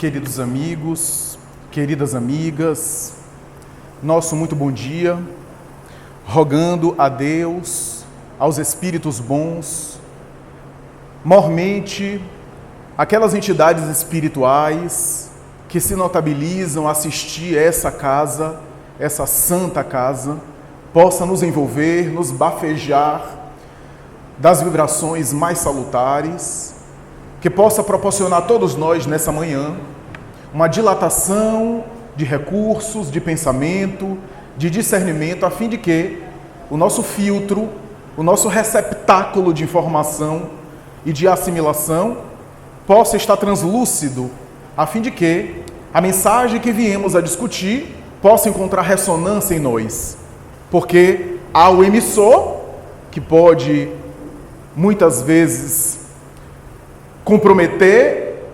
queridos amigos, queridas amigas, nosso muito bom dia, rogando a Deus, aos espíritos bons, mormente aquelas entidades espirituais que se notabilizam a assistir essa casa, essa santa casa, possa nos envolver, nos bafejar das vibrações mais salutares, que possa proporcionar a todos nós nessa manhã uma dilatação de recursos, de pensamento, de discernimento, a fim de que o nosso filtro, o nosso receptáculo de informação e de assimilação possa estar translúcido, a fim de que a mensagem que viemos a discutir possa encontrar ressonância em nós. Porque há o emissor, que pode muitas vezes comprometer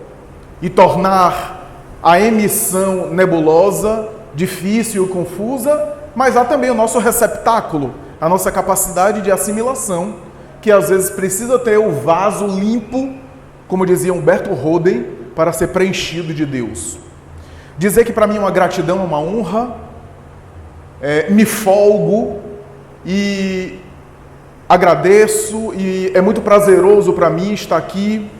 e tornar a emissão nebulosa, difícil e confusa, mas há também o nosso receptáculo, a nossa capacidade de assimilação, que às vezes precisa ter o vaso limpo, como dizia Humberto Roden, para ser preenchido de Deus. Dizer que para mim é uma gratidão, uma honra, me folgo e agradeço, e é muito prazeroso para mim estar aqui,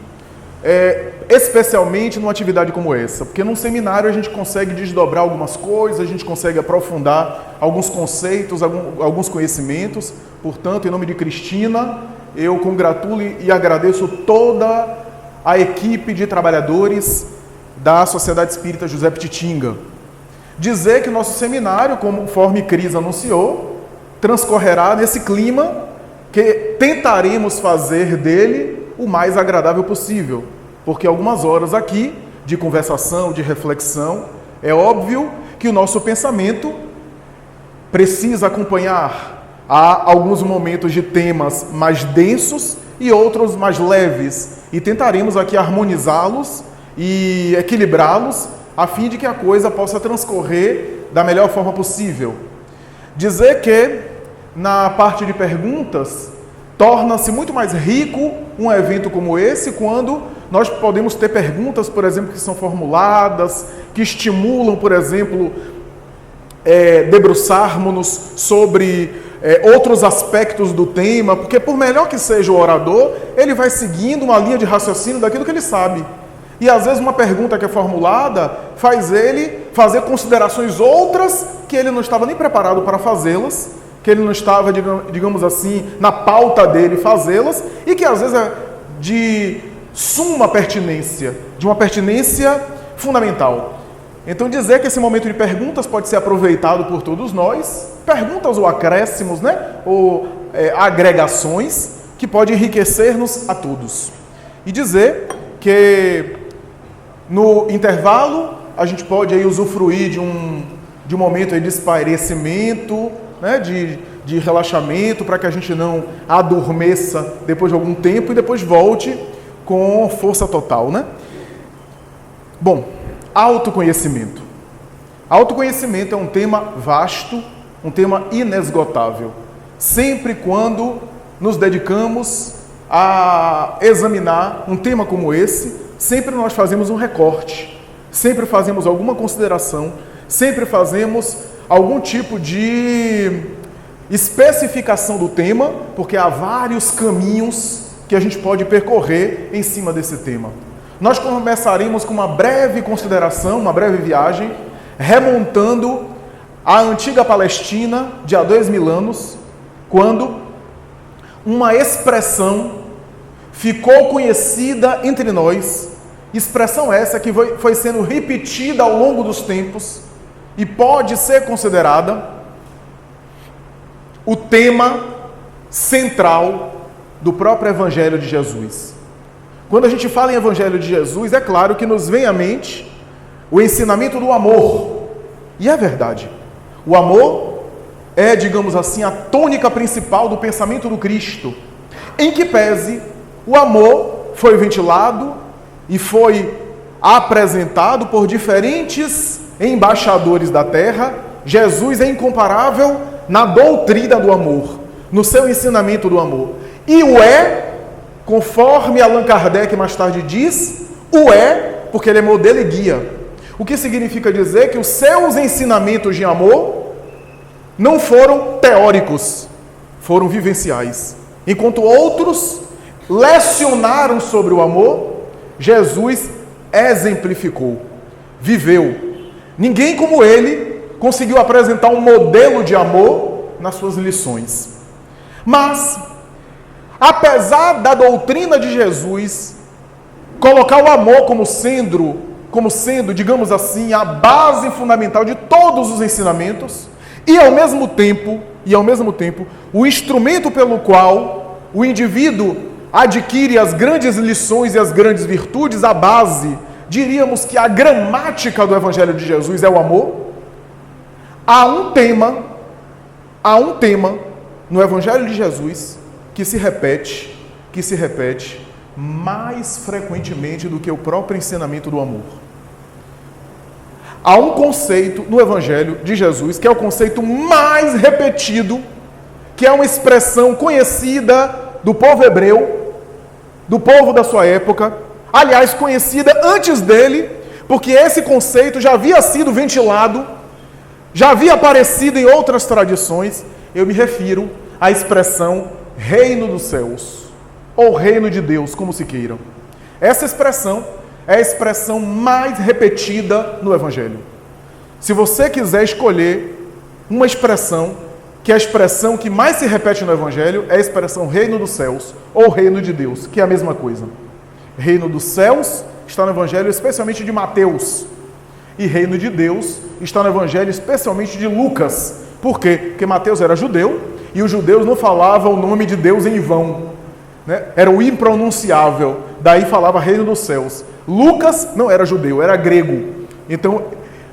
especialmente numa atividade como essa, porque num seminário a gente consegue desdobrar algumas coisas, a gente consegue aprofundar alguns conceitos, alguns conhecimentos. Portanto, em nome de Cristina, eu congratulo e agradeço toda a equipe de trabalhadores da Sociedade Espírita José Pititinga. Dizer que o nosso seminário, conforme Cris anunciou, transcorrerá nesse clima que tentaremos fazer dele o mais agradável possível, porque algumas horas aqui de conversação, de reflexão, é óbvio que o nosso pensamento precisa acompanhar. Há alguns momentos de temas mais densos e outros mais leves, e tentaremos aqui harmonizá-los e equilibrá-los, a fim de que a coisa possa transcorrer da melhor forma possível. Dizer que, na parte de perguntas, torna-se muito mais rico um evento como esse, quando nós podemos ter perguntas, por exemplo, que são formuladas, que estimulam, por exemplo, debruçarmos-nos sobre outros aspectos do tema, porque por melhor que seja o orador, ele vai seguindo uma linha de raciocínio daquilo que ele sabe. E às vezes uma pergunta que é formulada faz ele fazer considerações outras que ele não estava nem preparado para fazê-las, que ele não estava, digamos assim, na pauta dele fazê-las, e que às vezes é de suma pertinência, de uma pertinência fundamental. Então dizer que esse momento de perguntas pode ser aproveitado por todos nós, perguntas ou acréscimos, ou agregações, que pode enriquecer-nos a todos. E dizer que no intervalo a gente pode aí usufruir de um momento aí de espairecimento, de relaxamento, para que a gente não adormeça depois de algum tempo e depois volte com força total, Bom, autoconhecimento. Autoconhecimento é um tema vasto, um tema inesgotável. Sempre quando nos dedicamos a examinar um tema como esse, sempre nós fazemos um recorte, sempre fazemos alguma consideração, sempre fazemos algum tipo de especificação do tema, porque há vários caminhos que a gente pode percorrer em cima desse tema. Nós começaremos com uma breve consideração, uma breve viagem, remontando à antiga Palestina, de há 2000 anos, quando uma expressão ficou conhecida entre nós, expressão essa que foi sendo repetida ao longo dos tempos e pode ser considerada o tema central do próprio Evangelho de Jesus. Quando a gente fala em Evangelho de Jesus, é claro que nos vem à mente o ensinamento do amor. E é verdade. O amor é, digamos assim, a tônica principal do pensamento do Cristo, em que pese o amor foi ventilado e foi apresentado por diferentes embaixadores da terra. Jesus é incomparável na doutrina do amor, no seu ensinamento do amor. E o conforme Allan Kardec mais tarde diz, porque ele é modelo e guia. O que significa dizer que os seus ensinamentos de amor não foram teóricos, foram vivenciais. Enquanto outros lecionaram sobre o amor, Jesus exemplificou, viveu. Ninguém como ele conseguiu apresentar um modelo de amor nas suas lições. Mas, apesar da doutrina de Jesus colocar o amor como sendo, digamos assim, a base fundamental de todos os ensinamentos, e ao mesmo tempo, o instrumento pelo qual o indivíduo adquire as grandes lições e as grandes virtudes, a base, diríamos que a gramática do Evangelho de Jesus é o amor. Há um tema no Evangelho de Jesus que se repete mais frequentemente do que o próprio ensinamento do amor. Há um conceito no Evangelho de Jesus que é o conceito mais repetido, que é uma expressão conhecida do povo hebreu, do povo da sua época, aliás, conhecida antes dele, porque esse conceito já havia sido ventilado, já havia aparecido em outras tradições. Eu me refiro à expressão reino dos céus, ou reino de Deus, como se queiram. Essa expressão é a expressão mais repetida no Evangelho. Se você quiser escolher uma expressão, que é a expressão que mais se repete no Evangelho, é a expressão reino dos céus, ou reino de Deus, que é a mesma coisa. Reino dos céus está no Evangelho especialmente de Mateus, e reino de Deus está no Evangelho especialmente de Lucas. Por quê? Porque Mateus era judeu, e os judeus não falavam o nome de Deus em vão, né? Era o impronunciável, daí falava reino dos céus. Lucas não era judeu, era grego, então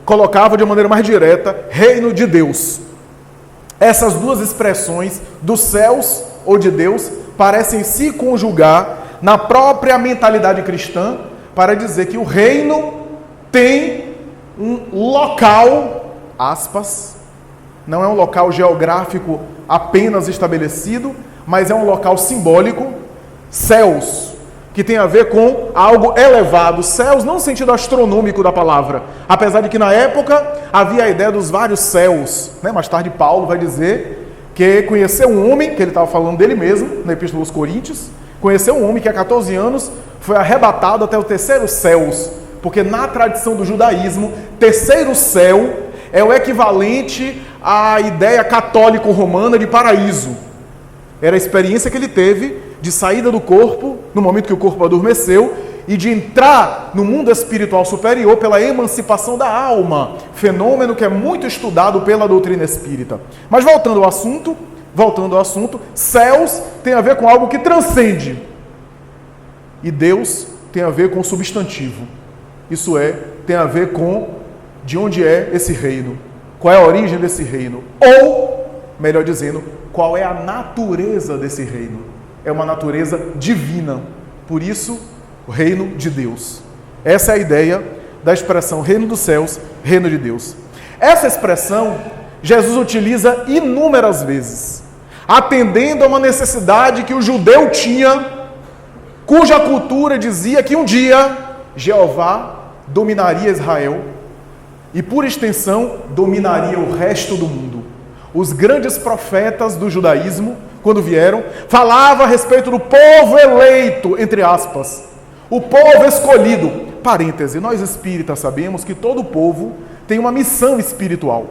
colocava de maneira mais direta reino de Deus. Essas duas expressões, dos céus ou de Deus, parecem se conjugar na própria mentalidade cristã para dizer que o reino tem um local, aspas, não é um local geográfico apenas estabelecido, mas é um local simbólico, céus, que tem a ver com algo elevado. Céus não no sentido astronômico da palavra, apesar de que na época havia a ideia dos vários céus, né? Mais tarde Paulo vai dizer que conheceu um homem, que ele estava falando dele mesmo, na Epístola aos Coríntios, conheceu um homem que há 14 anos foi arrebatado até o terceiro céus, porque na tradição do judaísmo, terceiro céu é o equivalente à ideia católico-romana de paraíso. Era a experiência que ele teve de saída do corpo, no momento que o corpo adormeceu, e de entrar no mundo espiritual superior pela emancipação da alma, fenômeno que é muito estudado pela doutrina espírita. Mas voltando ao assunto, céus tem a ver com algo que transcende, e Deus tem a ver com substantivo. Isso é, tem a ver com de onde é esse reino, qual é a origem desse reino, ou, melhor dizendo, qual é a natureza desse reino. É uma natureza divina, por isso, o reino de Deus. Essa é a ideia da expressão reino dos céus, reino de Deus. Essa expressão, Jesus utiliza inúmeras vezes, atendendo a uma necessidade que o judeu tinha, cuja cultura dizia que um dia Jeová dominaria Israel e, por extensão, dominaria o resto do mundo. Os grandes profetas do judaísmo, quando vieram, falavam a respeito do povo eleito, entre aspas, o povo escolhido. Parêntese, nós espíritas sabemos que todo povo tem uma missão espiritual.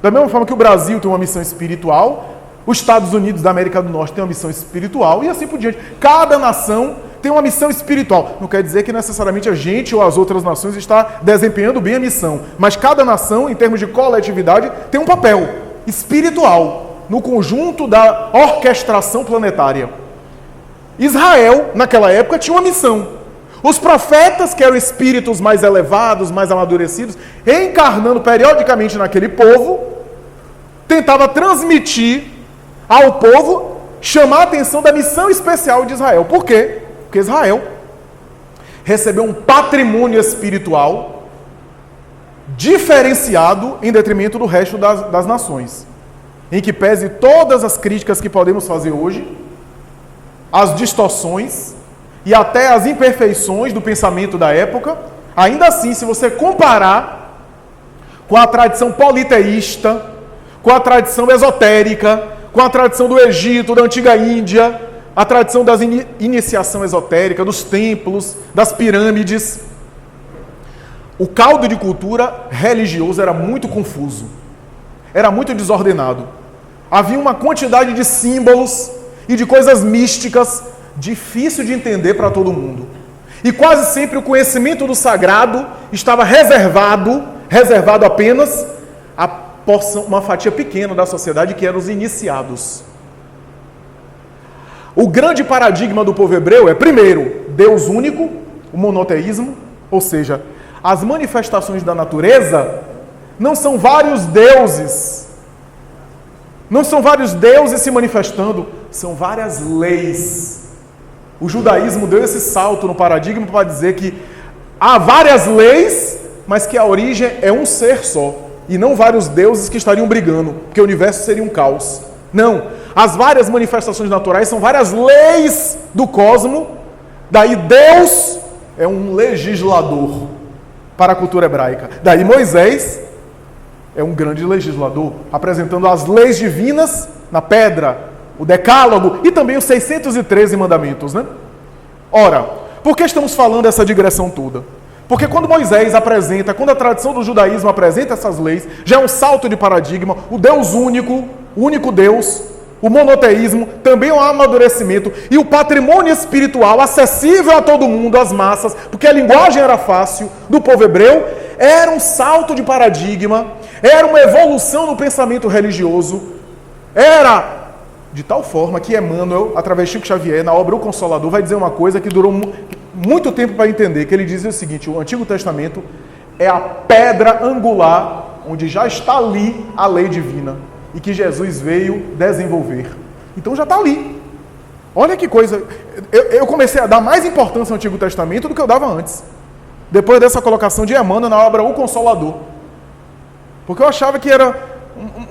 Da mesma forma que o Brasil tem uma missão espiritual, os Estados Unidos da América do Norte tem uma missão espiritual, e assim por diante. Cada nação tem uma missão espiritual. Não quer dizer que necessariamente a gente ou as outras nações está desempenhando bem a missão, mas cada nação, em termos de coletividade, tem um papel espiritual no conjunto da orquestração planetária. Israel, naquela época, tinha uma missão. Os profetas, que eram espíritos mais elevados, mais amadurecidos, reencarnando periodicamente naquele povo, tentava transmitir ao povo, chamar a atenção da missão especial de Israel. Por quê? Porque Israel recebeu um patrimônio espiritual diferenciado em detrimento do resto das nações. Em que pese todas as críticas que podemos fazer hoje, as distorções e até as imperfeições do pensamento da época, Ainda assim, se você comparar com a tradição politeísta, com a tradição esotérica, com a tradição do Egito, da antiga Índia, a tradição da iniciação esotérica, dos templos, das pirâmides, o caldo de cultura religioso era muito confuso, era muito desordenado. Havia uma quantidade de símbolos e de coisas místicas difícil de entender para todo mundo. E quase sempre o conhecimento do sagrado estava reservado apenas a porção, uma fatia pequena da sociedade, que eram os iniciados. O grande paradigma do povo hebreu é, primeiro, Deus único, o monoteísmo, ou seja, as manifestações da natureza não são vários deuses. Não são vários deuses se manifestando, são várias leis. O judaísmo deu esse salto no paradigma para dizer que há várias leis, mas que a origem é um ser só, e não vários deuses que estariam brigando, porque o universo seria um caos. Não, as várias manifestações naturais são várias leis do cosmos, daí Deus é um legislador para a cultura hebraica. Daí Moisés é um grande legislador, apresentando as leis divinas na pedra, o decálogo e também os 613 mandamentos, né? Ora, por que estamos falando essa digressão toda? Porque quando Moisés apresenta, quando a tradição do judaísmo apresenta essas leis, já é um salto de paradigma, o Deus único, o único Deus, o monoteísmo, também é um amadurecimento, e o patrimônio espiritual acessível a todo mundo, às massas, porque a linguagem era fácil, do povo hebreu, era um salto de paradigma, era uma evolução no pensamento religioso, era de tal forma que Emmanuel, através de Chico Xavier, na obra O Consolador, vai dizer uma coisa que durou muito tempo para entender, que ele diz o seguinte: o Antigo Testamento é a pedra angular onde já está ali a lei divina e que Jesus veio desenvolver. Então já está ali. Olha que coisa. Eu comecei a dar mais importância ao Antigo Testamento do que eu dava antes, depois dessa colocação de Emmanuel na obra O Consolador. Porque eu achava que era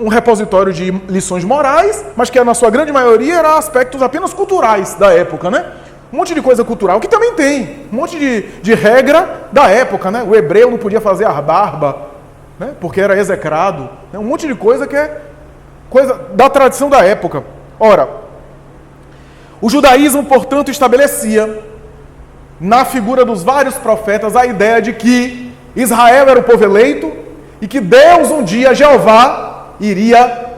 um repositório de lições morais, mas que na sua grande maioria eram aspectos apenas culturais da época, né? Um monte de coisa cultural, que também tem, um monte de regra da época, né? O hebreu não podia fazer a barba, né? Porque era execrado, né? Um monte de coisa que é coisa da tradição da época. Ora, o judaísmo, portanto, estabelecia, na figura dos vários profetas, a ideia de que Israel era o povo eleito e que Deus, um dia, Jeová, iria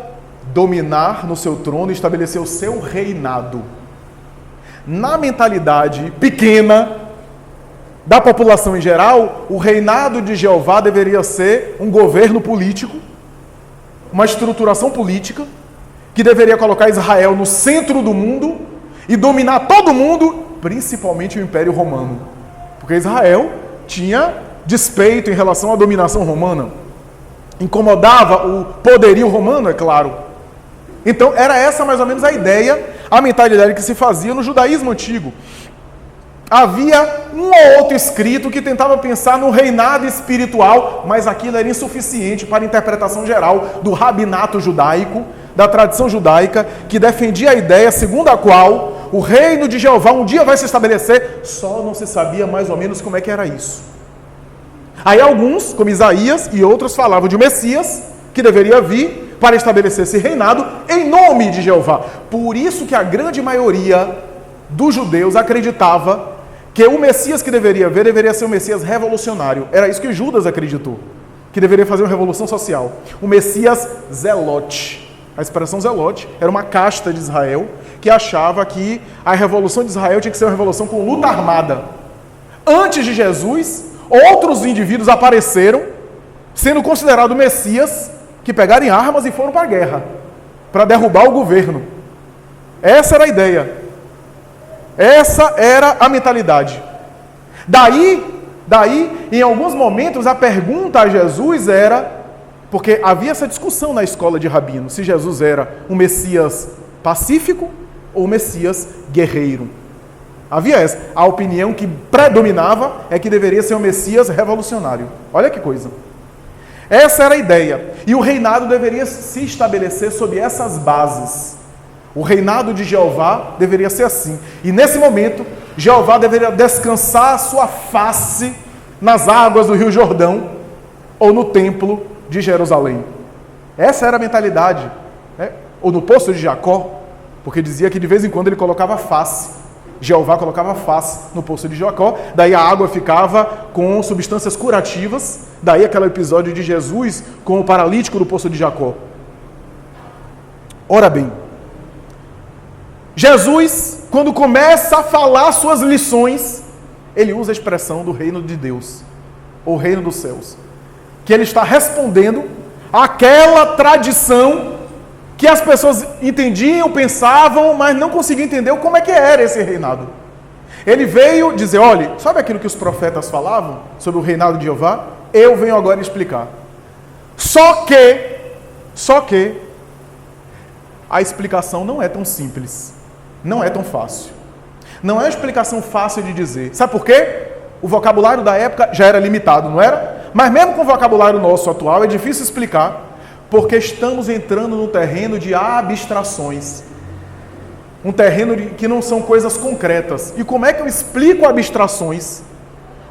dominar no seu trono e estabelecer o seu reinado. Na mentalidade pequena da população em geral, o reinado de Jeová deveria ser um governo político, uma estruturação política, que deveria colocar Israel no centro do mundo e dominar todo mundo, principalmente o Império Romano. Porque Israel tinha despeito em relação à dominação romana. Incomodava o poderio romano, é claro. Então, era essa mais ou menos a ideia, a mentalidade que se fazia no judaísmo antigo. Havia um ou outro escrito que tentava pensar no reinado espiritual, mas aquilo era insuficiente para a interpretação geral do rabinato judaico, da tradição judaica, que defendia a ideia segundo a qual o reino de Jeová um dia vai se estabelecer, só não se sabia mais ou menos como é que era isso. Aí alguns, como Isaías e outros, falavam de um Messias que deveria vir para estabelecer esse reinado em nome de Jeová. Por isso que a grande maioria dos judeus acreditava que o Messias que deveria vir deveria ser um Messias revolucionário. Era isso que Judas acreditou, que deveria fazer uma revolução social. O Messias zelote. A expressão zelote era uma casta de Israel que achava que a revolução de Israel tinha que ser uma revolução com luta armada. Antes de Jesus, outros indivíduos apareceram, sendo considerados Messias, que pegaram armas e foram para a guerra, para derrubar o governo. Essa era a ideia. Essa era a mentalidade. Daí, em alguns momentos, a pergunta a Jesus era, porque havia essa discussão na escola de rabino, se Jesus era um Messias pacífico ou um Messias guerreiro. Havia essa. A opinião que predominava é que deveria ser um Messias revolucionário. Olha que coisa. Essa era a ideia. E o reinado deveria se estabelecer sob essas bases. O reinado de Jeová deveria ser assim. E nesse momento, Jeová deveria descansar a sua face nas águas do Rio Jordão ou no templo de Jerusalém. Essa era a mentalidade, né? Ou no poço de Jacó, porque dizia que de vez em quando ele colocava face. Jeová colocava face no poço de Jacó, daí a água ficava com substâncias curativas, daí aquele episódio de Jesus com o paralítico do poço de Jacó. Ora bem, Jesus, quando começa a falar suas lições, ele usa a expressão do reino de Deus, ou reino dos céus, que ele está respondendo àquela tradição que as pessoas entendiam, pensavam, mas não conseguiam entender como é que era esse reinado. Ele veio dizer, olha, sabe aquilo que os profetas falavam sobre o reinado de Jeová? Eu venho agora explicar. Só que, a explicação não é tão simples, não é tão fácil. Não é uma explicação fácil de dizer. Sabe por quê? O vocabulário da época já era limitado, não era? Mas mesmo com o vocabulário nosso atual, é difícil explicar, porque estamos entrando no terreno de abstrações. Um terreno que não são coisas concretas. E como é que eu explico abstrações?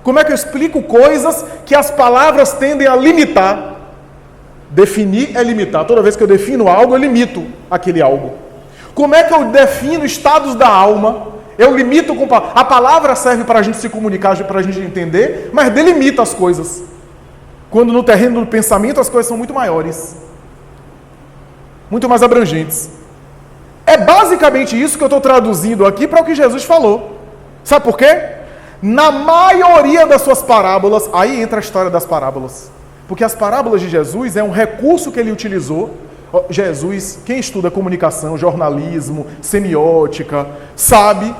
Como é que eu explico coisas que as palavras tendem a limitar? Definir é limitar. Toda vez que eu defino algo, eu limito aquele algo. Como é que eu defino estados da alma? Eu limito com a palavra serve para a gente se comunicar, para a gente entender, mas delimita as coisas. Quando no terreno do pensamento as coisas são muito maiores, muito mais abrangentes. É basicamente isso que eu estou traduzindo aqui para o que Jesus falou. Sabe por quê? Na maioria das suas parábolas, aí entra a história das parábolas. Porque as parábolas de Jesus é um recurso que ele utilizou. Jesus, quem estuda comunicação, jornalismo, semiótica, sabe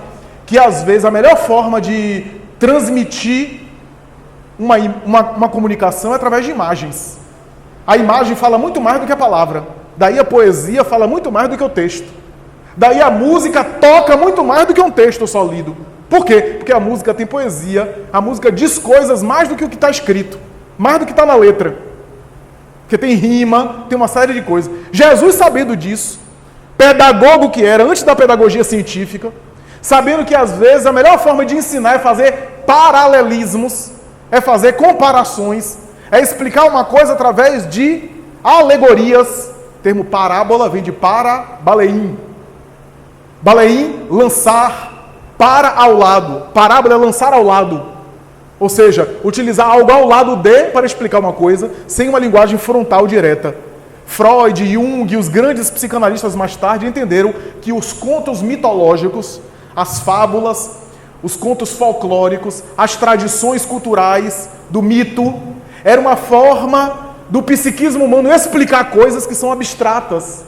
que às vezes a melhor forma de transmitir uma comunicação é através de imagens. A imagem fala muito mais do que a palavra. Daí a poesia fala muito mais do que o texto. Daí a música toca muito mais do que um texto só lido. Por quê? Porque a música tem poesia, a música diz coisas mais do que o que está escrito, mais do que está na letra. Porque tem rima, tem uma série de coisas. Jesus, sabendo disso, pedagogo que era, antes da pedagogia científica, sabendo que às vezes a melhor forma de ensinar é fazer paralelismos, é fazer comparações, é explicar uma coisa através de alegorias. O termo parábola vem de para-baleim. Baleim, lançar, para ao lado. Parábola é lançar ao lado. Ou seja, utilizar algo ao lado de para explicar uma coisa, sem uma linguagem frontal direta. Freud, Jung e os grandes psicanalistas mais tarde entenderam que os contos mitológicos, as fábulas, os contos folclóricos, as tradições culturais do mito, era uma forma do psiquismo humano explicar coisas que são abstratas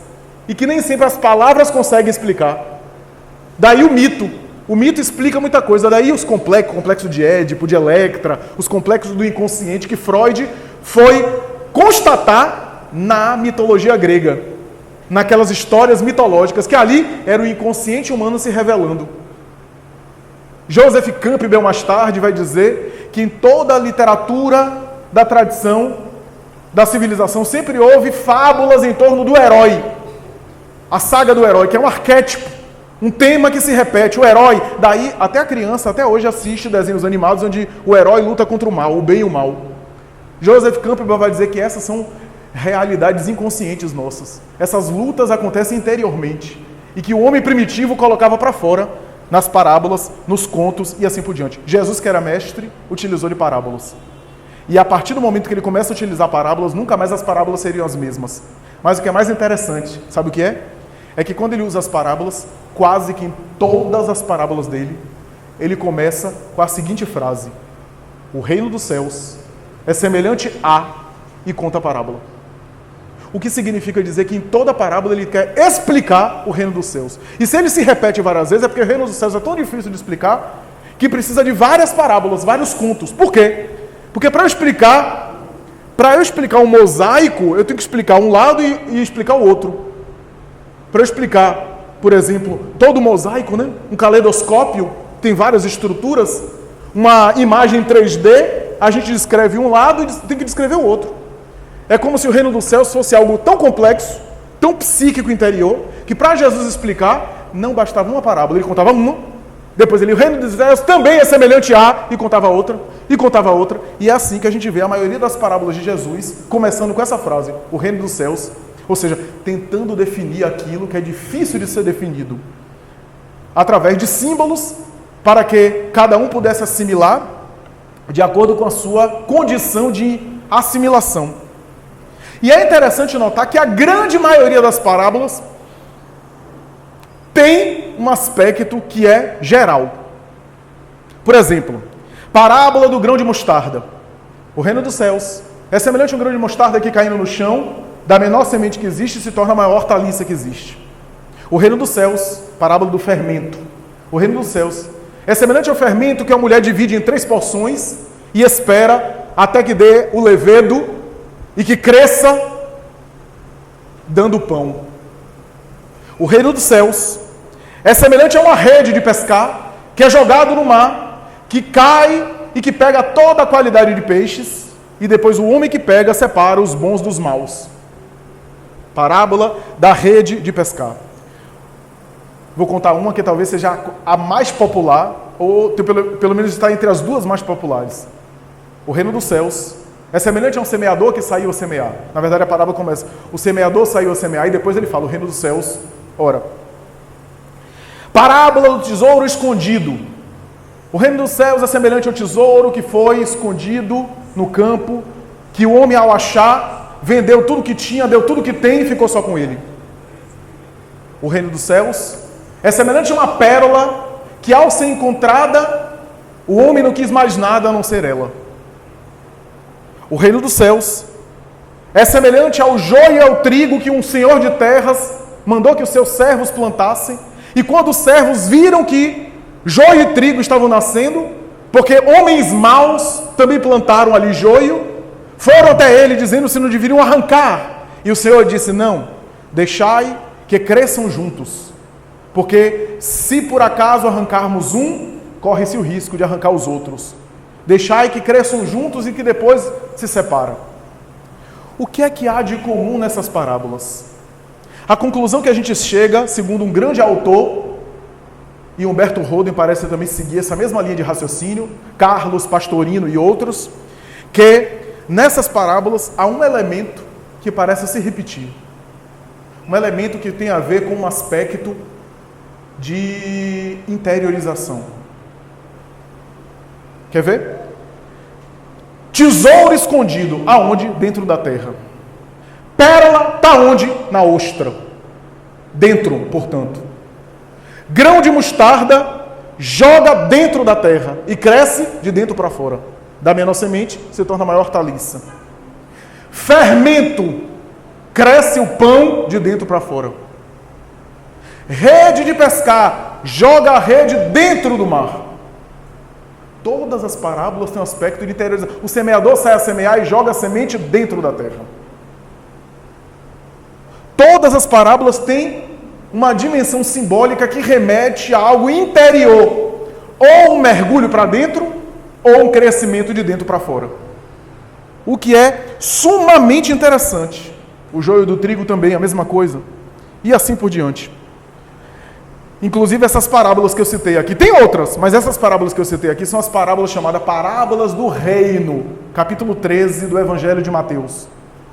e que nem sempre as palavras conseguem explicar. Daí o mito. O mito explica muita coisa. Daí os complexos, o complexo de Édipo, de Electra, os complexos do inconsciente que Freud foi constatar na mitologia grega, naquelas histórias mitológicas, que ali era o inconsciente humano se revelando. Joseph Campbell, mais tarde, vai dizer que em toda a literatura da tradição, da civilização, sempre houve fábulas em torno do herói. A saga do herói, que é um arquétipo, um tema que se repete, o herói. Daí, até a criança, até hoje, assiste desenhos animados onde o herói luta contra o mal, o bem e o mal. Joseph Campbell vai dizer que essas são realidades inconscientes nossas. Essas lutas acontecem interiormente. E que o homem primitivo colocava para fora nas parábolas, nos contos e assim por diante. Jesus, que era mestre, utilizou de parábolas. E a partir do momento que ele começa a utilizar parábolas, nunca mais as parábolas seriam as mesmas. Mas o que é mais interessante, sabe o que é? É que quando ele usa as parábolas, quase que em todas as parábolas dele, ele começa com a seguinte frase: o reino dos céus é semelhante a, e conta a parábola. O que significa dizer que em toda parábola ele quer explicar o reino dos céus. E se ele se repete várias vezes, é porque o reino dos céus é tão difícil de explicar, que precisa de várias parábolas, vários contos. Por quê? Porque para eu explicar um mosaico, eu tenho que explicar um lado e explicar o outro. Para eu explicar, por exemplo, todo mosaico, né? Um caleidoscópio, tem várias estruturas, uma imagem 3D, a gente descreve um lado e tem que descrever o outro. É como se o reino dos céus fosse algo tão complexo, tão psíquico interior, que para Jesus explicar, não bastava uma parábola, ele contava uma, Depois ele, o reino dos céus também é semelhante a, e contava outra, e contava outra. E é assim que a gente vê a maioria das parábolas de Jesus, começando com essa frase, o reino dos céus, ou seja, tentando definir aquilo que é difícil de ser definido, através de símbolos, para que cada um pudesse assimilar de acordo com a sua condição de assimilação. E é interessante notar que a grande maioria das parábolas tem um aspecto que é geral. Por exemplo, parábola do grão de mostarda. O reino dos céus é semelhante a um grão de mostarda que caindo no chão, da menor semente que existe, se torna a maior hortaliça que existe. O reino dos céus, parábola do fermento. O reino dos céus é semelhante ao fermento que a mulher divide em 3 porções e espera até que dê o levedo e que cresça dando pão. O reino dos céus é semelhante a uma rede de pescar que é jogado no mar, que cai e que pega toda a qualidade de peixes e depois o homem que pega separa os bons dos maus. Parábola da rede de pescar. Vou contar uma que talvez seja a mais popular, ou pelo menos está entre as 2 mais populares. O reino dos céus é semelhante a um semeador que saiu a semear. Na verdade, a parábola começa, o semeador saiu a semear, e depois ele fala, o reino dos céus, ora. Parábola do tesouro escondido. O reino dos céus é semelhante ao tesouro que foi escondido no campo, que o homem, ao achar, vendeu tudo que tinha, deu tudo que tem e ficou só com ele. O reino dos céus é semelhante a uma pérola que, ao ser encontrada, o homem não quis mais nada a não ser ela. O reino dos céus é semelhante ao joio e ao trigo que um senhor de terras mandou que os seus servos plantassem, e quando os servos viram que joio e trigo estavam nascendo, porque homens maus também plantaram ali joio, foram até ele dizendo se não deveriam arrancar. E o Senhor disse, não, deixai que cresçam juntos, porque se por acaso arrancarmos um, corre-se o risco de arrancar os outros. Deixai que cresçam juntos e que depois se separam. O que é que há de comum nessas parábolas? A conclusão que a gente chega, segundo um grande autor, e Humberto Roden parece também seguir essa mesma linha de raciocínio, Carlos Pastorino e outros, que nessas parábolas há um elemento que parece se repetir. Um elemento que tem a ver com um aspecto de interiorização. Quer ver? Tesouro escondido. Aonde? Dentro da terra. Pérola está onde? Na ostra. Dentro, portanto. Grão de mostarda joga dentro da terra e cresce de dentro para fora. Da menor semente se torna a maior hortaliça. Fermento, cresce o pão de dentro para fora. Rede de pescar, joga a rede dentro do mar. Todas as parábolas têm um aspecto de interiorização. O semeador sai a semear e joga a semente dentro da terra. Todas as parábolas têm uma dimensão simbólica que remete a algo interior. Ou um mergulho para dentro, ou um crescimento de dentro para fora. O que é sumamente interessante. O joio do trigo também, a mesma coisa. E assim por diante. Inclusive essas parábolas que eu citei aqui. Tem outras, mas essas parábolas que eu citei aqui são as parábolas chamadas Parábolas do Reino. Capítulo 13 do Evangelho de Mateus.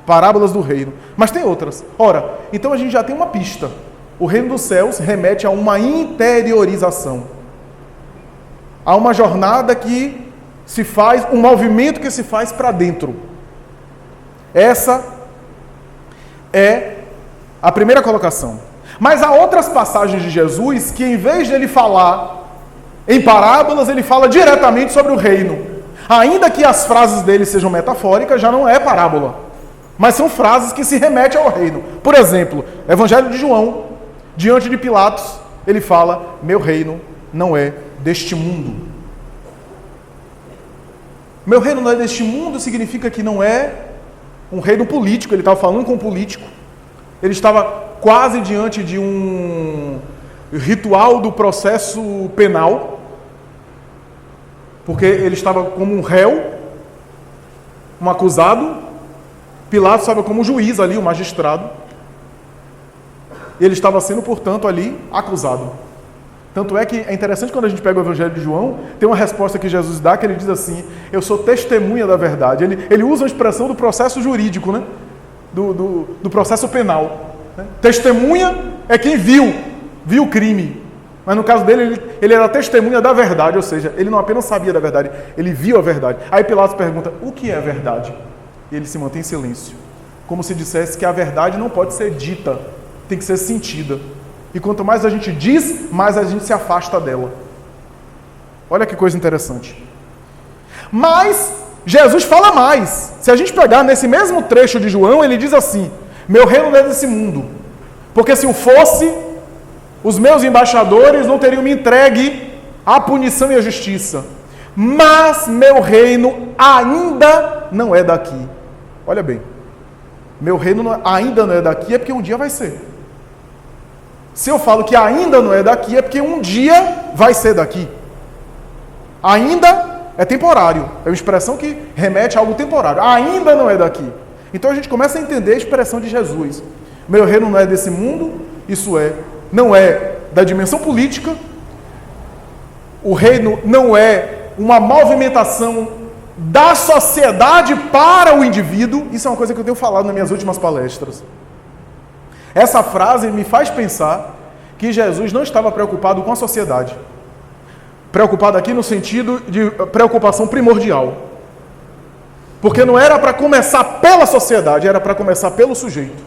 Parábolas do Reino. Mas tem outras. Ora, então a gente já tem uma pista. O reino dos céus remete a uma interiorização. Há uma jornada que se faz, um movimento que se faz para dentro. Essa é a primeira colocação. Mas há outras passagens de Jesus que, em vez de ele falar em parábolas, ele fala diretamente sobre o reino. Ainda que as frases dele sejam metafóricas, já não é parábola. Mas são frases que se remetem ao reino. Por exemplo, Evangelho de João, diante de Pilatos, ele fala, meu reino não é deste mundo. Meu reino não é deste mundo significa que não é um reino político. Ele estava falando com um político. Ele estava quase diante de um ritual do processo penal, porque ele estava como um réu, um acusado. Pilatos estava como um juiz ali, um magistrado. Ele estava sendo, portanto, ali acusado. Tanto é que é interessante quando a gente pega o Evangelho de João, tem uma resposta que Jesus dá, que ele diz assim, eu sou testemunha da verdade. Ele usa a expressão do processo jurídico, né? Do processo penal. Né? Testemunha é quem viu o crime. Mas no caso dele, ele era testemunha da verdade, ou seja, ele não apenas sabia da verdade, ele viu a verdade. Aí Pilatos pergunta, o que é verdade? E ele se mantém em silêncio. Como se dissesse que a verdade não pode ser dita, tem que ser sentida. E quanto mais a gente diz, mais a gente se afasta dela. Olha que coisa interessante. Mas Jesus fala mais. Se a gente pegar nesse mesmo trecho de João, ele diz assim, meu reino não é desse mundo. Porque se o fosse, os meus embaixadores não teriam me entregue à punição e à justiça. Mas meu reino ainda não é daqui. Olha bem. Meu reino ainda não é daqui, é porque um dia vai ser. Se eu falo que ainda não é daqui, é porque um dia vai ser daqui. Ainda é temporário. É uma expressão que remete a algo temporário. Ainda não é daqui. Então a gente começa a entender a expressão de Jesus. Meu reino não é desse mundo, isso é, não é da dimensão política. O reino não é uma movimentação da sociedade para o indivíduo. Isso é uma coisa que eu tenho falado nas minhas últimas palestras. Essa frase me faz pensar que Jesus não estava preocupado com a sociedade. Preocupado aqui no sentido de preocupação primordial. Porque não era para começar pela sociedade, era para começar pelo sujeito.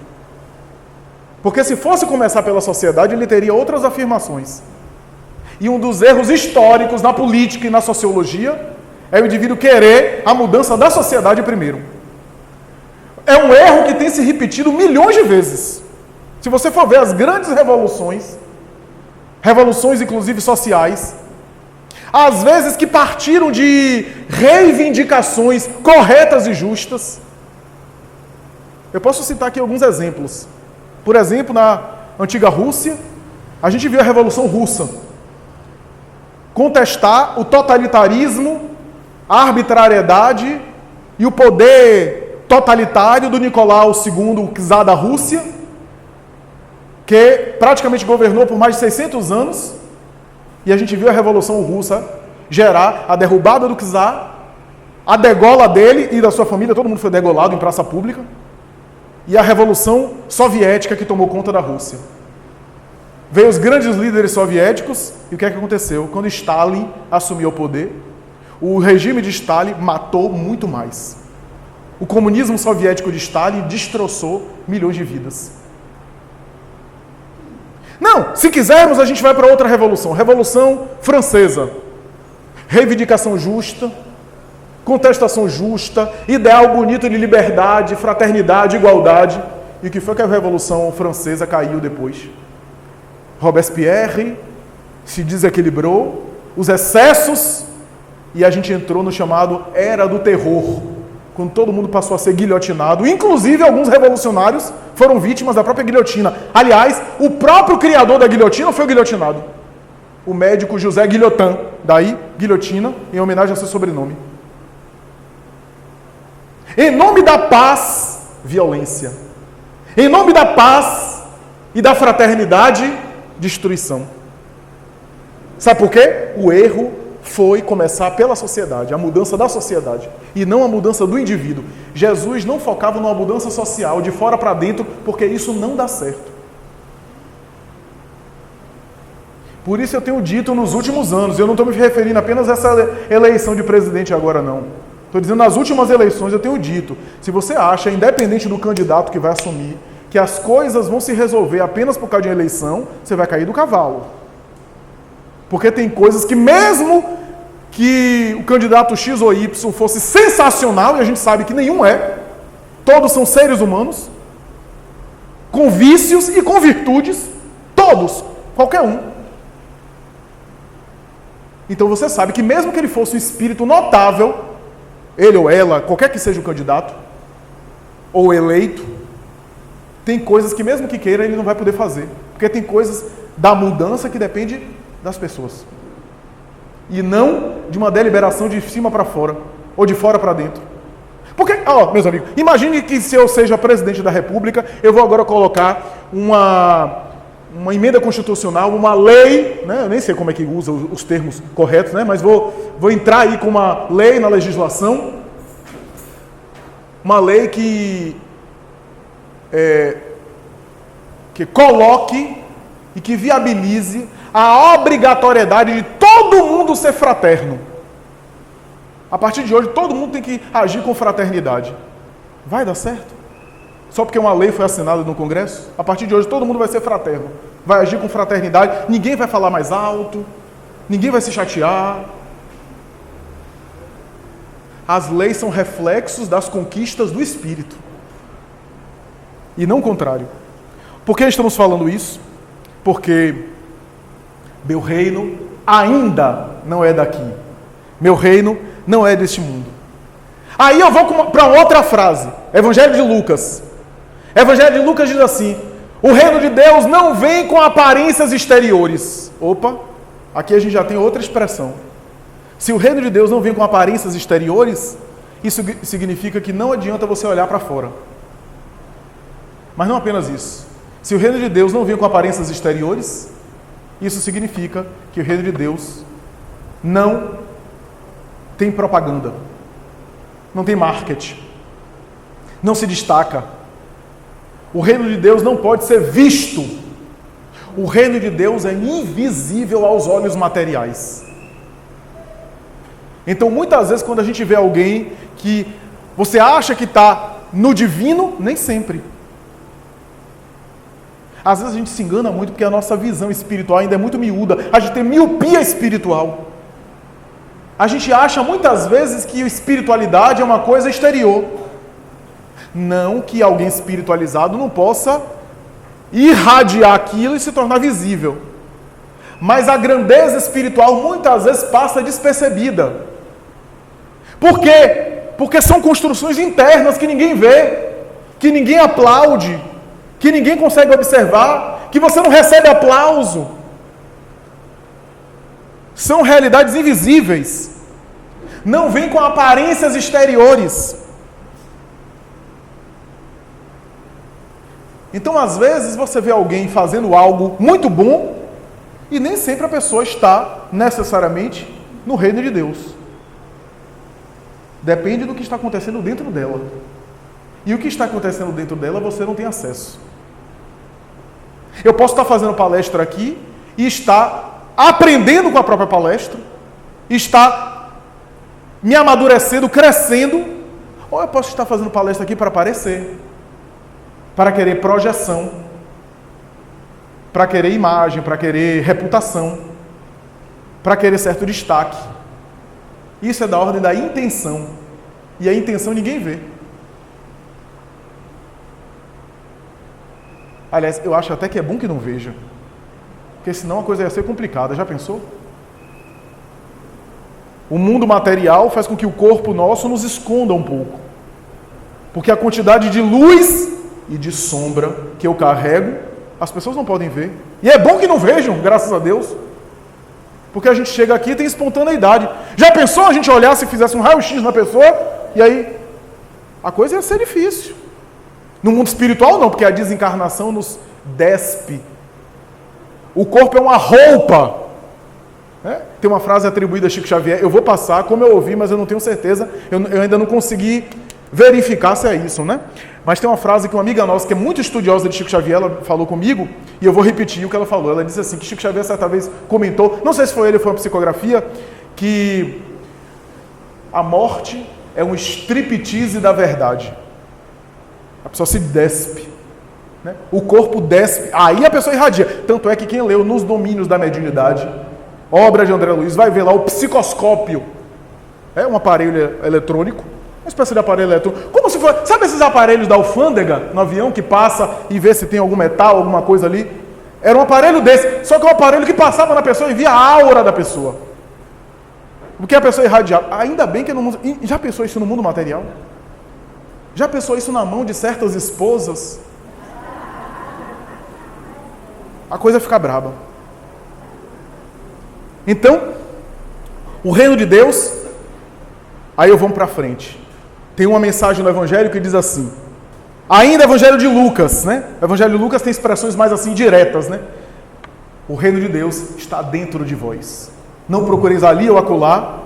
Porque se fosse começar pela sociedade, ele teria outras afirmações. E um dos erros históricos na política e na sociologia é o indivíduo querer a mudança da sociedade primeiro. É um erro que tem se repetido milhões de vezes. Se você for ver as grandes revoluções inclusive sociais, às vezes que partiram de reivindicações corretas e justas. Eu posso citar aqui alguns exemplos. Por exemplo, na antiga Rússia, a gente viu a Revolução Russa contestar o totalitarismo, a arbitrariedade e o poder totalitário do Nicolau II, o czar da Rússia, que praticamente governou por mais de 600 anos, e a gente viu a Revolução Russa gerar a derrubada do czar, a degola dele e da sua família, todo mundo foi degolado em praça pública, e a Revolução Soviética que tomou conta da Rússia. Veio os grandes líderes soviéticos, e o que é que aconteceu? Quando Stalin assumiu o poder, o regime de Stalin matou muito mais. O comunismo soviético de Stalin destroçou milhões de vidas. Não, se quisermos, a gente vai para outra revolução. Revolução Francesa. Reivindicação justa, contestação justa, ideal bonito de liberdade, fraternidade, igualdade. E o que foi que a Revolução Francesa caiu depois? Robespierre se desequilibrou, os excessos, e a gente entrou no chamado Era do Terror, quando todo mundo passou a ser guilhotinado, inclusive alguns revolucionários foram vítimas da própria guilhotina. Aliás, o próprio criador da guilhotina foi guilhotinado. O médico José Guillotin, daí guilhotina, em homenagem ao seu sobrenome. Em nome da paz, violência. Em nome da paz e da fraternidade, destruição. Sabe por quê? O erro foi começar pela sociedade, a mudança da sociedade, e não a mudança do indivíduo. Jesus não focava numa mudança social, de fora para dentro, porque isso não dá certo. Por isso eu tenho dito nos últimos anos, eu não estou me referindo apenas a essa eleição de presidente agora não. Estou dizendo nas últimas eleições eu tenho dito, se você acha, independente do candidato que vai assumir, que as coisas vão se resolver apenas por causa de uma eleição, você vai cair do cavalo. Porque tem coisas que mesmo que o candidato X ou Y fosse sensacional, e a gente sabe que nenhum é, todos são seres humanos, com vícios e com virtudes, todos, qualquer um. Então você sabe que mesmo que ele fosse um espírito notável, ele ou ela, qualquer que seja o candidato, ou eleito, tem coisas que mesmo que queira ele não vai poder fazer. Porque tem coisas da mudança que depende das pessoas. E não de uma deliberação de cima para fora, ou de fora para dentro. Porque, meus amigos, imagine que se eu seja presidente da República, eu vou agora colocar uma emenda constitucional, uma lei, né? Eu nem sei como é que usa os termos corretos, né? Mas vou entrar aí com uma lei na legislação, uma lei que coloque e que viabilize a obrigatoriedade de todo mundo ser fraterno. A partir de hoje, todo mundo tem que agir com fraternidade. Vai dar certo? Só porque uma lei foi assinada no Congresso? A partir de hoje, todo mundo vai ser fraterno. Vai agir com fraternidade, ninguém vai falar mais alto, ninguém vai se chatear. As leis são reflexos das conquistas do Espírito. E não o contrário. Por que estamos falando isso? Porque meu reino ainda não é daqui. Meu reino não é deste mundo. Aí eu vou para outra frase. Evangelho de Lucas. Evangelho de Lucas diz assim: o reino de Deus não vem com aparências exteriores. Opa, aqui a gente já tem outra expressão. Se o reino de Deus não vem com aparências exteriores, isso significa que não adianta você olhar para fora. Mas não apenas isso. Se o reino de Deus não vem com aparências exteriores, isso significa que o reino de Deus não tem propaganda, não tem marketing, não se destaca. O reino de Deus não pode ser visto. O reino de Deus é invisível aos olhos materiais. Então, muitas vezes, quando a gente vê alguém que você acha que está no divino, nem sempre. Às vezes a gente se engana muito porque a nossa visão espiritual ainda é muito miúda. A gente tem miopia espiritual. A gente acha muitas vezes que a espiritualidade é uma coisa exterior. Não que alguém espiritualizado não possa irradiar aquilo e se tornar visível. Mas a grandeza espiritual muitas vezes passa despercebida. Por quê? Porque são construções internas que ninguém vê, que ninguém aplaude, que ninguém consegue observar, que você não recebe aplauso. São realidades invisíveis. Não vem com aparências exteriores. Então, às vezes, você vê alguém fazendo algo muito bom e nem sempre a pessoa está necessariamente no reino de Deus. Depende do que está acontecendo dentro dela. E o que está acontecendo dentro dela, você não tem acesso. Eu posso estar fazendo palestra aqui e estar aprendendo com a própria palestra, estar me amadurecendo, crescendo, ou eu posso estar fazendo palestra aqui para aparecer, para querer projeção, para querer imagem, para querer reputação, para querer certo destaque. Isso é da ordem da intenção. E a intenção ninguém vê. Aliás, eu acho até que é bom que não veja. Porque senão a coisa ia ser complicada. Já pensou? O mundo material faz com que o corpo nosso nos esconda um pouco. Porque a quantidade de luz e de sombra que eu carrego, as pessoas não podem ver. E é bom que não vejam, graças a Deus. Porque a gente chega aqui e tem espontaneidade. Já pensou a gente olhasse e fizesse um raio-x na pessoa? E aí, a coisa ia ser difícil. No mundo espiritual não, porque a desencarnação nos despe. O corpo é uma roupa. Tem uma frase atribuída a Chico Xavier, eu vou passar, como eu ouvi, mas eu não tenho certeza, eu ainda não consegui verificar se é isso, né? Mas tem uma frase que uma amiga nossa, que é muito estudiosa de Chico Xavier, ela falou comigo, e eu vou repetir o que ela falou. Ela disse assim, que Chico Xavier certa vez comentou, não sei se foi ele ou foi uma psicografia, que a morte é um striptease da verdade. A pessoa se despe, né? O corpo despe, aí a pessoa irradia. Tanto é que quem leu Nos Domínios da Mediunidade, obra de André Luiz, vai ver lá o psicoscópio. É um aparelho eletrônico, uma espécie de aparelho eletrônico. Como se fosse, sabe esses aparelhos da alfândega no avião que passa e vê se tem algum metal, alguma coisa ali? Era um aparelho desse, só que é um aparelho que passava na pessoa e via a aura da pessoa. O que a pessoa irradiava. Ainda bem que no mundo... Já pensou isso no mundo material? Já pensou isso na mão de certas esposas? A coisa fica braba. Então, o reino de Deus, aí eu vou para frente. Tem uma mensagem no Evangelho que diz assim: Ainda o Evangelho de Lucas, né? O Evangelho de Lucas tem expressões mais assim diretas, né? O reino de Deus está dentro de vós. Não procureis ali ou acolá,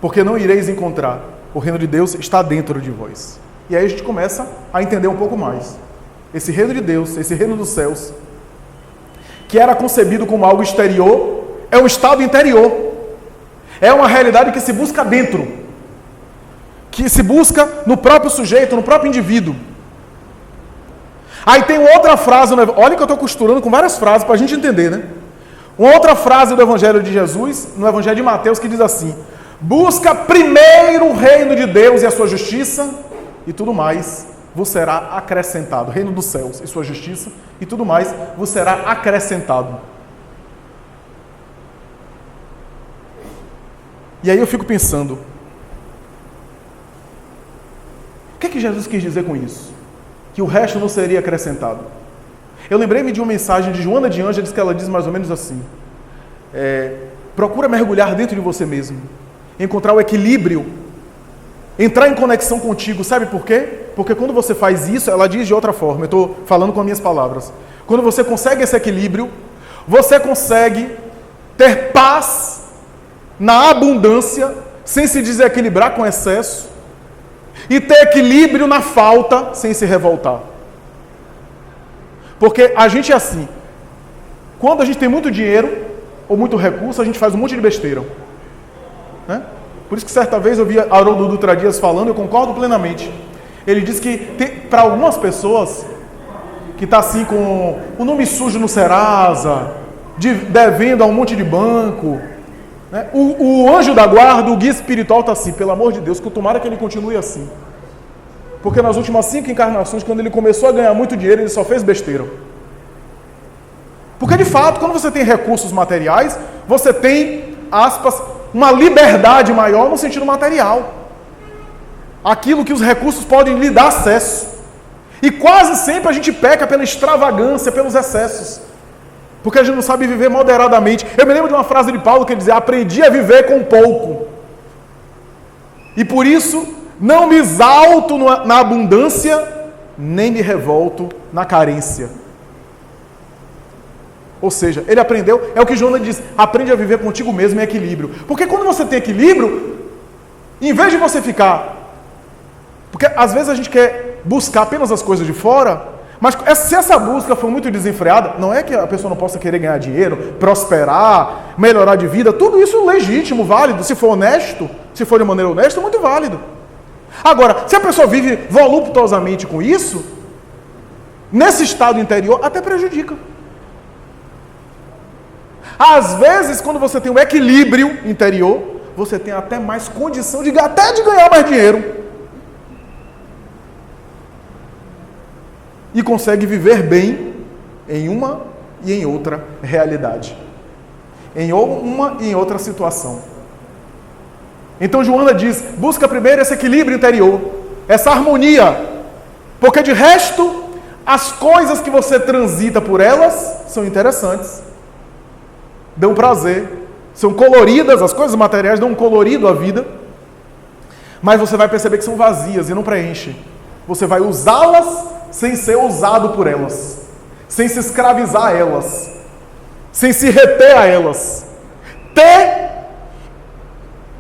porque não ireis encontrar. O reino de Deus está dentro de vós. E aí a gente começa a entender um pouco mais. Esse reino de Deus, esse reino dos céus, que era concebido como algo exterior, é um estado interior. É uma realidade que se busca dentro. Que se busca no próprio sujeito, no próprio indivíduo. Aí tem outra frase, olha que eu estou costurando com várias frases para a gente entender, né? Uma outra frase do Evangelho de Jesus, no Evangelho de Mateus, que diz assim: busca primeiro o reino de Deus e a sua justiça, e tudo mais vos será acrescentado. Reino dos céus e sua justiça, e tudo mais vos será acrescentado. E aí eu fico pensando, o que é que Jesus quis dizer com isso? Que o resto não seria acrescentado. Eu lembrei-me de uma mensagem de Joana de Ângeles, que ela diz mais ou menos assim: procura mergulhar dentro de você mesmo, encontrar o equilíbrio, entrar em conexão contigo. Sabe por quê? Porque quando você faz isso, ela diz de outra forma, eu estou falando com as minhas palavras, quando você consegue esse equilíbrio, você consegue ter paz na abundância, sem se desequilibrar com excesso, e ter equilíbrio na falta, sem se revoltar. Porque a gente é assim. Quando a gente tem muito dinheiro ou muito recurso, a gente faz um monte de besteira, né? Por isso que certa vez eu vi Haroldo Dutra Dias falando, eu concordo plenamente. Ele disse que para algumas pessoas que está assim com o nome sujo no Serasa, devendo a um monte de banco, né? O anjo da guarda, o guia espiritual está assim: pelo amor de Deus, que tomara que ele continue assim. Porque nas últimas 5 encarnações, quando ele começou a ganhar muito dinheiro, ele só fez besteira. Porque de fato, quando você tem recursos materiais, você tem, aspas, uma liberdade maior no sentido material. Aquilo que os recursos podem lhe dar acesso. E quase sempre a gente peca pela extravagância, pelos excessos. Porque a gente não sabe viver moderadamente. Eu me lembro de uma frase de Paulo que ele dizia: aprendi a viver com pouco. E por isso, não me exalto na abundância, nem me revolto na carência. Ou seja, ele aprendeu, é o que Joana diz: aprende a viver contigo mesmo em equilíbrio. Porque quando você tem equilíbrio, em vez de você ficar... Porque às vezes a gente quer buscar apenas as coisas de fora, mas se essa busca for muito desenfreada, não é que a pessoa não possa querer ganhar dinheiro, prosperar, melhorar de vida, tudo isso legítimo, válido. Se for honesto, se for de maneira honesta, é muito válido. Agora, se a pessoa vive voluptuosamente com isso, nesse estado interior, até prejudica. Às vezes, quando você tem um equilíbrio interior, você tem até mais condição de ganhar mais dinheiro. E consegue viver bem em uma e em outra realidade. Em uma e em outra situação. Então Joana diz: busca primeiro esse equilíbrio interior, essa harmonia. Porque de resto, as coisas que você transita por elas são interessantes. Dão prazer. São coloridas, as coisas materiais dão um colorido à vida. Mas você vai perceber que são vazias e não preenchem. Você vai usá-las sem ser usado por elas, sem se escravizar a elas, sem se reter a elas, ter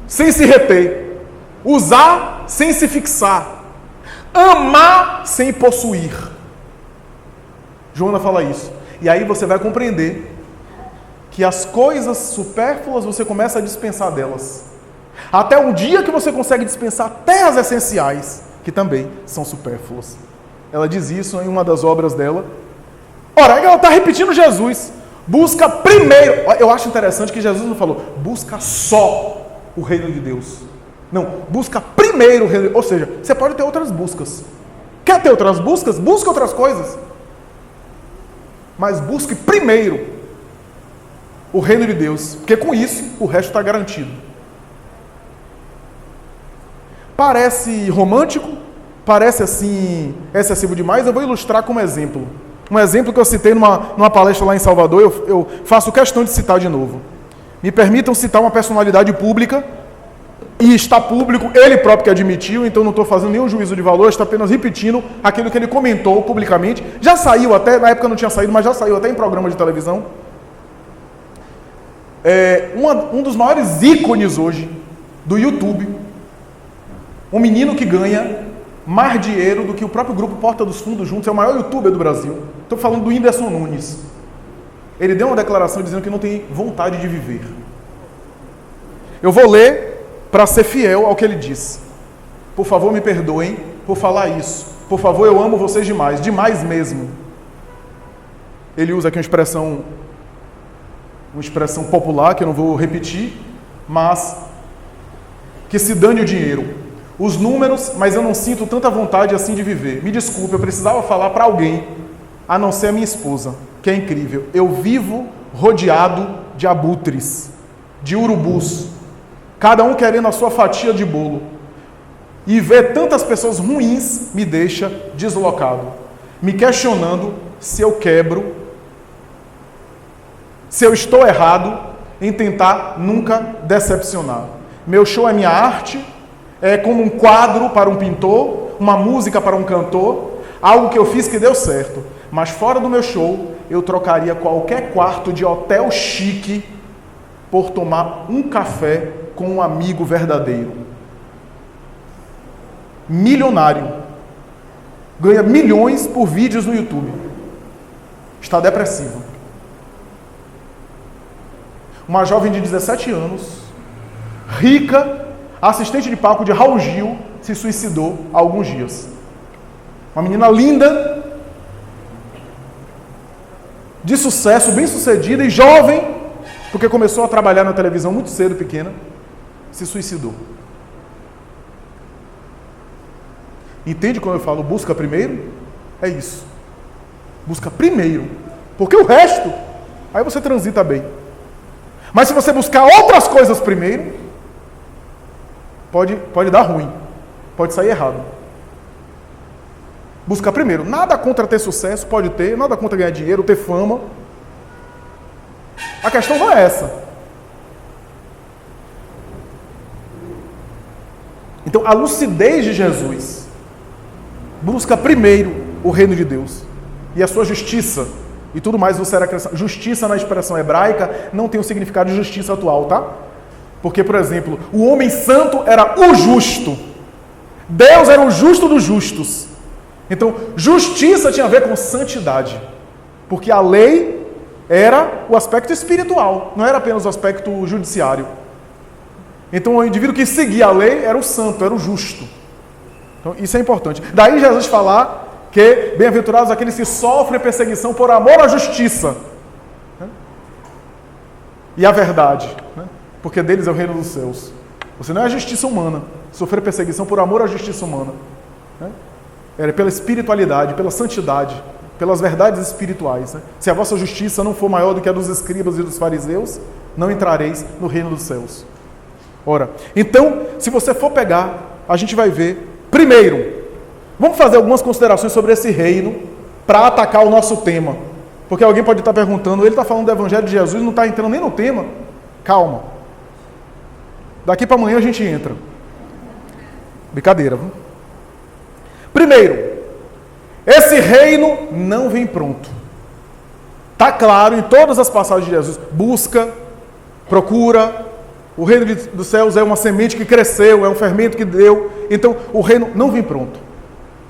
sem se reter, usar sem se fixar, amar sem possuir. Joana fala isso. E aí você vai compreender que as coisas supérfluas você começa a dispensar delas, até um dia que você consegue dispensar até as essenciais, que também são supérfluas. Ela diz isso em uma das obras dela. Ora, ela está repetindo Jesus. Busca primeiro. Eu acho interessante que Jesus não falou, busca só o reino de Deus. Não, busca primeiro o reino de Deus. Ou seja, você pode ter outras buscas. Quer ter outras buscas? Busca outras coisas. Mas busque primeiro o reino de Deus. Porque com isso, o resto está garantido. Parece romântico? Parece assim, excessivo demais. Eu vou ilustrar como exemplo. Um exemplo que eu citei numa palestra lá em Salvador, eu faço questão de citar de novo. Me permitam citar uma personalidade pública e está público, ele próprio que admitiu, então não estou fazendo nenhum juízo de valor, estou apenas repetindo aquilo que ele comentou publicamente. Já saiu até, na época não tinha saído, mas já saiu até em programa de televisão. Um dos maiores ícones hoje do YouTube, um menino que ganha mais dinheiro do que o próprio grupo Porta dos Fundos juntos, é o maior youtuber do Brasil. Estou falando do Whindersson Nunes. Ele deu uma declaração dizendo que não tem vontade de viver. Eu vou ler para ser fiel ao que ele disse. Por favor, me perdoem por falar isso. Por favor, eu amo vocês demais, demais mesmo. Ele usa aqui uma expressão popular, que eu não vou repetir, mas que se dane o dinheiro. Os números, mas eu não sinto tanta vontade assim de viver. Me desculpe, eu precisava falar para alguém, a não ser a minha esposa, que é incrível. Eu vivo rodeado de abutres, de urubus, cada um querendo a sua fatia de bolo. E ver tantas pessoas ruins me deixa deslocado, me questionando se eu quebro, se eu estou errado em tentar nunca decepcionar. Meu show é minha arte, é como um quadro para um pintor, uma música para um cantor, algo que eu fiz que deu certo. Mas fora do meu show, eu trocaria qualquer quarto de hotel chique por tomar um café com um amigo verdadeiro. Milionário. Ganha milhões por vídeos no YouTube. Está depressivo. Uma jovem de 17 anos, rica, assistente de palco de Raul Gil, se suicidou há alguns dias. Uma menina linda, de sucesso, bem sucedida e jovem, porque começou a trabalhar na televisão muito cedo, pequena, se suicidou. Entende quando eu falo busca primeiro? É isso. Busca primeiro. Porque o resto, aí você transita bem. Mas se você buscar outras coisas primeiro, pode dar ruim. Pode sair errado. Busca primeiro. Nada contra ter sucesso, pode ter. Nada contra ganhar dinheiro, ter fama. A questão não é essa. Então, a lucidez de Jesus busca primeiro o reino de Deus e a sua justiça. E tudo mais você será acrescentado. Justiça na expressão hebraica não tem o significado de justiça atual, tá? Porque, por exemplo, o homem santo era o justo. Deus era o justo dos justos. Então, justiça tinha a ver com santidade. Porque a lei era o aspecto espiritual, não era apenas o aspecto judiciário. Então, o indivíduo que seguia a lei era o santo, era o justo. Então, isso é importante. Daí Jesus falar que bem-aventurados aqueles que sofrem perseguição por amor à justiça. E a verdade, né? Porque deles é o reino dos céus. Você não é a justiça humana. Sofrer perseguição por amor à justiça humana. Né? É pela espiritualidade, pela santidade, pelas verdades espirituais. Né? Se a vossa justiça não for maior do que a dos escribas e dos fariseus, não entrareis no reino dos céus. Ora, então, se você for pegar, a gente vai ver, primeiro, vamos fazer algumas considerações sobre esse reino para atacar o nosso tema. Porque alguém pode estar perguntando, ele está falando do Evangelho de Jesus, não está entrando nem no tema. Calma. Daqui para amanhã a gente entra. Brincadeira, viu? Primeiro, esse reino não vem pronto. Está claro em todas as passagens de Jesus. Busca, procura. O reino dos céus é uma semente que cresceu, é um fermento que deu. Então, o reino não vem pronto.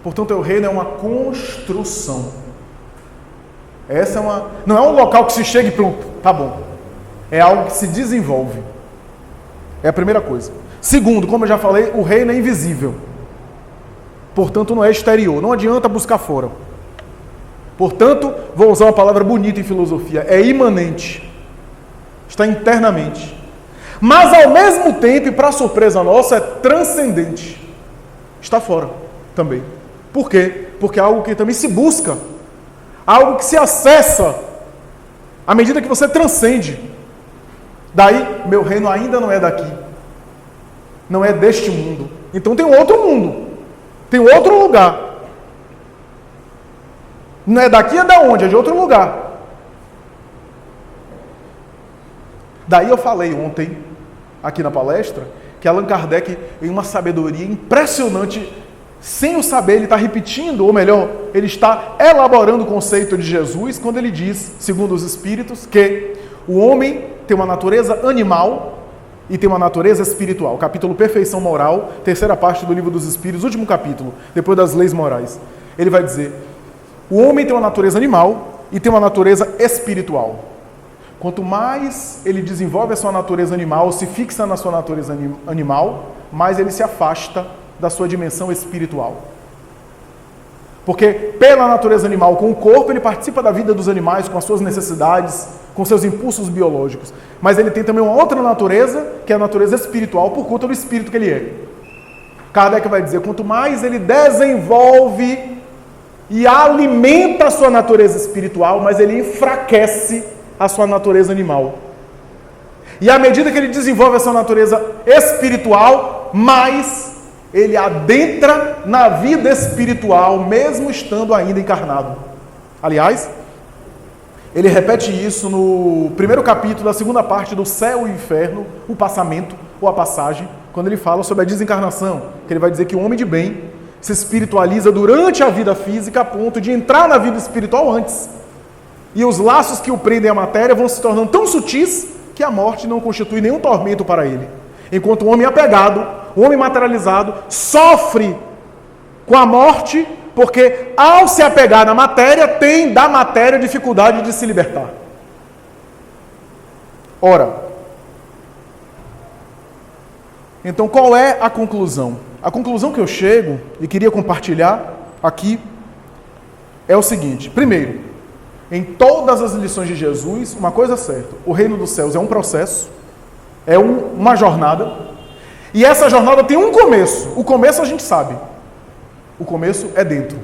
Portanto, o reino é uma construção. Não é um local que se chega e pronto, tá bom. É algo que se desenvolve. É a primeira coisa. Segundo, como eu já falei, o reino é invisível. Portanto, não é exterior. Não adianta buscar fora. Portanto, vou usar uma palavra bonita em filosofia. É imanente. Está internamente. Mas, ao mesmo tempo, e para surpresa nossa, é transcendente. Está fora também. Por quê? Porque é algo que também se busca. Algo que se acessa à medida que você transcende. Daí, meu reino ainda não é daqui. Não é deste mundo. Então tem um outro mundo. Tem outro lugar. Não é daqui, é da onde? É de outro lugar. Daí eu falei ontem aqui na palestra, que Allan Kardec, em uma sabedoria impressionante, sem o saber, ele está repetindo, ou melhor, ele está elaborando o conceito de Jesus, quando ele diz, segundo os Espíritos, que o homem tem uma natureza animal e tem uma natureza espiritual. Capítulo Perfeição Moral, terceira parte do Livro dos Espíritos, último capítulo, depois das leis morais. Ele vai dizer, o homem tem uma natureza animal e tem uma natureza espiritual. Quanto mais ele desenvolve a sua natureza animal, se fixa na sua natureza animal, mais ele se afasta da sua dimensão espiritual. Porque pela natureza animal, com o corpo, ele participa da vida dos animais, com as suas necessidades, com seus impulsos biológicos. Mas ele tem também uma outra natureza, que é a natureza espiritual, por conta do espírito que ele é. Kardec vai dizer, quanto mais ele desenvolve e alimenta a sua natureza espiritual, mais ele enfraquece a sua natureza animal. E à medida que ele desenvolve essa natureza espiritual, mais ele adentra na vida espiritual, mesmo estando ainda encarnado. Aliás, ele repete isso no primeiro capítulo da segunda parte do Céu e Inferno, o passamento ou a passagem, quando ele fala sobre a desencarnação, que ele vai dizer que o homem de bem se espiritualiza durante a vida física a ponto de entrar na vida espiritual antes. E os laços que o prendem à matéria vão se tornando tão sutis que a morte não constitui nenhum tormento para ele. Enquanto o homem apegado, o homem materializado, sofre com a morte, porque ao se apegar na matéria, tem da matéria dificuldade de se libertar. Ora, então qual é a conclusão? A conclusão que eu chego, e queria compartilhar aqui, é o seguinte. Primeiro, em todas as lições de Jesus, uma coisa é certa, o reino dos céus é um processo, é uma jornada, e essa jornada tem um começo. O começo a gente sabe. O começo é dentro.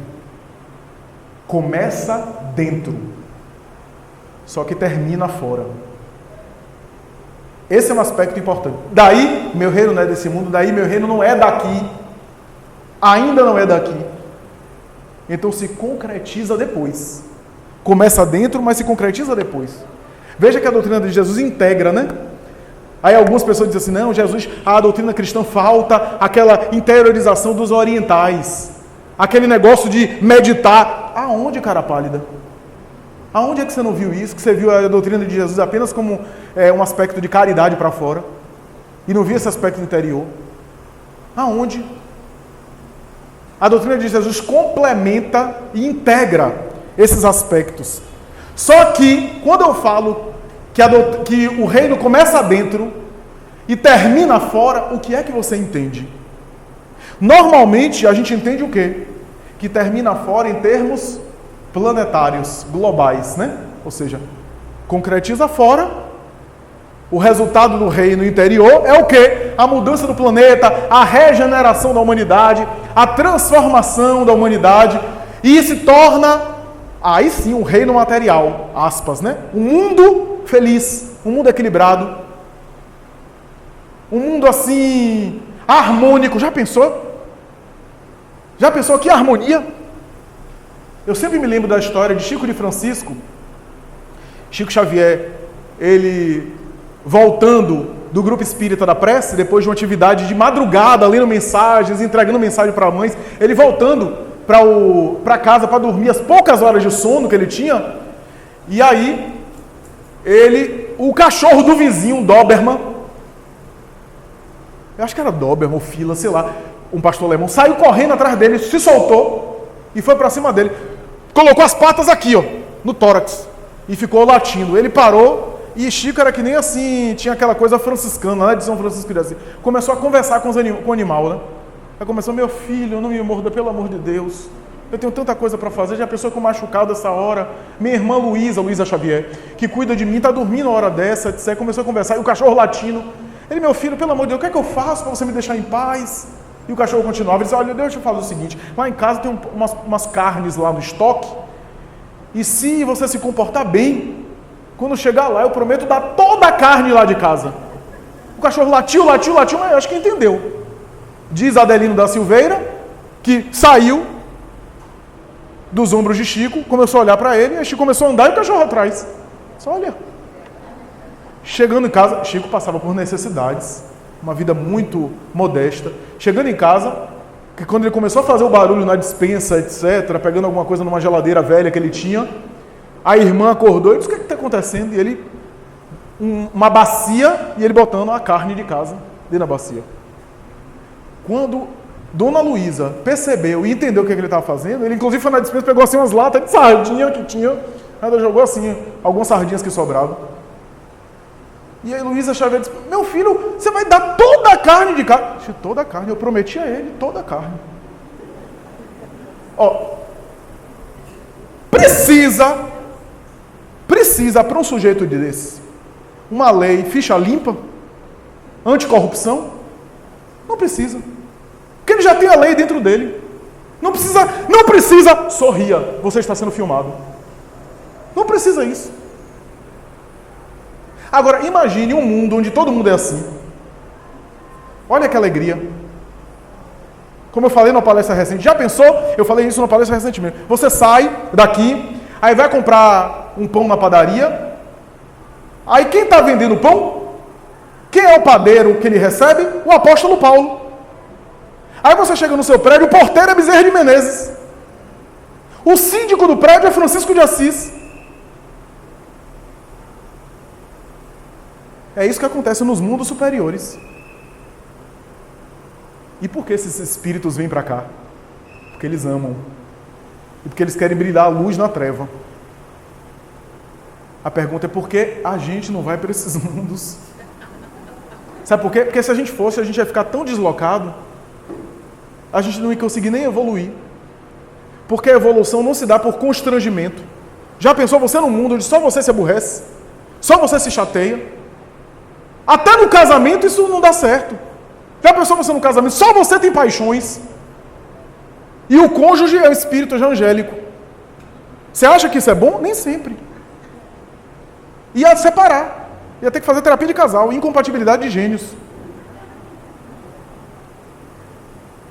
Começa dentro. Só que termina fora. Esse é um aspecto importante. Daí, meu reino não é desse mundo, daí meu reino não é daqui. Ainda não é daqui. Então se concretiza depois. Começa dentro, mas se concretiza depois. Veja que a doutrina de Jesus integra, né? Aí algumas pessoas dizem assim, não, Jesus, a doutrina cristã falta aquela interiorização dos orientais. Aquele negócio de meditar. Aonde, cara pálida? Aonde é que você não viu isso? Que você viu a doutrina de Jesus apenas como um aspecto de caridade para fora? E não viu esse aspecto interior? Aonde? A doutrina de Jesus complementa e integra esses aspectos. Só que, quando eu falo que o reino começa dentro e termina fora, o que é que você entende? Normalmente, a gente entende o quê? Que termina fora em termos planetários, globais, né? Ou seja, concretiza fora, o resultado do reino interior é o quê? A mudança do planeta, a regeneração da humanidade, a transformação da humanidade, e se torna, aí sim, um reino material, aspas, né? Um mundo feliz, um mundo equilibrado, um mundo assim, harmônico. Já pensou? Já pensou que harmonia? Eu sempre me lembro da história de Chico de Francisco, Chico Xavier, ele voltando do grupo espírita da prece, depois de uma atividade de madrugada, lendo mensagens, entregando mensagem para mães, ele voltando para casa para dormir as poucas horas de sono que ele tinha, e aí o cachorro do vizinho, um Doberman, eu acho que era Doberman ou Fila, sei lá, um pastor alemão, saiu correndo atrás dele, se soltou e foi para cima dele, colocou as patas aqui, ó, no tórax, e ficou latindo. Ele parou, e Chico era que nem assim, tinha aquela coisa franciscana, né, de São Francisco, assim, começou a conversar com o animal, né? Aí começou, meu filho, não me morda, pelo amor de Deus, eu tenho tanta coisa para fazer, já pensou que eu machucado essa hora, minha irmã Luísa Xavier, que cuida de mim, está dormindo a hora dessa, etc. Começou a conversar, e o cachorro latindo, ele, meu filho, pelo amor de Deus, o que é que eu faço para você me deixar em paz? E o cachorro continuava, ele disse, olha, deixa eu falar o seguinte, lá em casa tem umas carnes lá no estoque, e se você se comportar bem, quando chegar lá, eu prometo dar toda a carne lá de casa. O cachorro latiu, mas acho que entendeu. Diz Adelino da Silveira, que saiu dos ombros de Chico, começou a olhar para ele, e Chico começou a andar e o cachorro atrás. Só olha. Chegando em casa, Chico passava por necessidades. uma vida muito modesta. Chegando em casa, que quando ele começou a fazer o barulho na despensa, etc., pegando alguma coisa numa geladeira velha que ele tinha, a irmã acordou e disse: o que está acontecendo? E ele, uma bacia, e ele botando a carne de casa dentro da bacia. Quando Dona Luísa percebeu e entendeu o que ele estava fazendo, ele inclusive foi na despensa, pegou assim umas latas de sardinha que tinha, ela jogou assim algumas sardinhas que sobravam. E aí Luísa Xavier disse: meu filho, você vai dar toda a carne de casa? Eu disse: toda a carne, eu prometi a ele toda a carne. Ó, precisa para um sujeito desse uma lei ficha limpa, anticorrupção? Não precisa. Porque ele já tem a lei dentro dele. Não precisa, sorria, você está sendo filmado. Não precisa isso. Agora, imagine um mundo onde todo mundo é assim. Olha que alegria. Como eu falei na palestra recente. Já pensou? Eu falei isso na palestra recentemente. Você sai daqui, aí vai comprar um pão na padaria. Aí quem está vendendo o pão? Quem é o padeiro que ele recebe? O apóstolo Paulo. Aí você chega no seu prédio, o porteiro é Bezerra de Menezes. O síndico do prédio é Francisco de Assis. É isso que acontece nos mundos superiores. E por que esses espíritos vêm para cá? Porque eles amam. E porque eles querem brilhar a luz na treva. A pergunta é: por que a gente não vai para esses mundos? Sabe por quê? Porque se a gente fosse, a gente ia ficar tão deslocado, a gente não ia conseguir nem evoluir. Porque a evolução não se dá por constrangimento. Já pensou você num mundo onde só você se aborrece? Só você se chateia? Até no casamento isso não dá certo. Já pensou você no casamento? Só você tem paixões. E o cônjuge é o espírito angélico. Você acha que isso é bom? Nem sempre. Ia separar. Ia ter que fazer terapia de casal, incompatibilidade de gênios.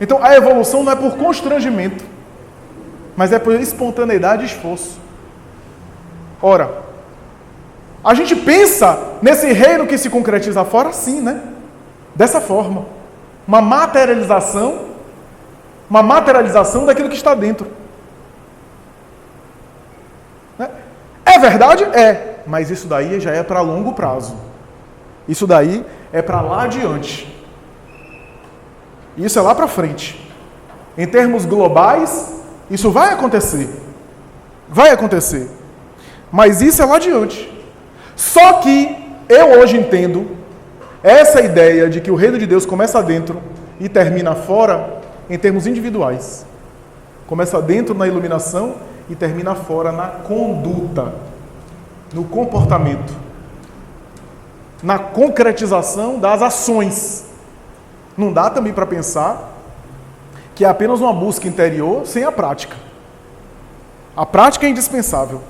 Então a evolução não é por constrangimento, mas é por espontaneidade e esforço. Ora, a gente pensa nesse reino que se concretiza fora assim, né? Dessa forma. Uma materialização daquilo que está dentro. É verdade? É. Mas isso daí já é para longo prazo. Isso daí é para lá adiante. Isso é lá para frente. Em termos globais, isso vai acontecer. Vai acontecer. Mas isso é lá adiante. Só que eu hoje entendo essa ideia de que o reino de Deus começa dentro e termina fora em termos individuais. Começa dentro na iluminação e termina fora na conduta, no comportamento, na concretização das ações. Não dá também para pensar que é apenas uma busca interior sem a prática. A prática é indispensável.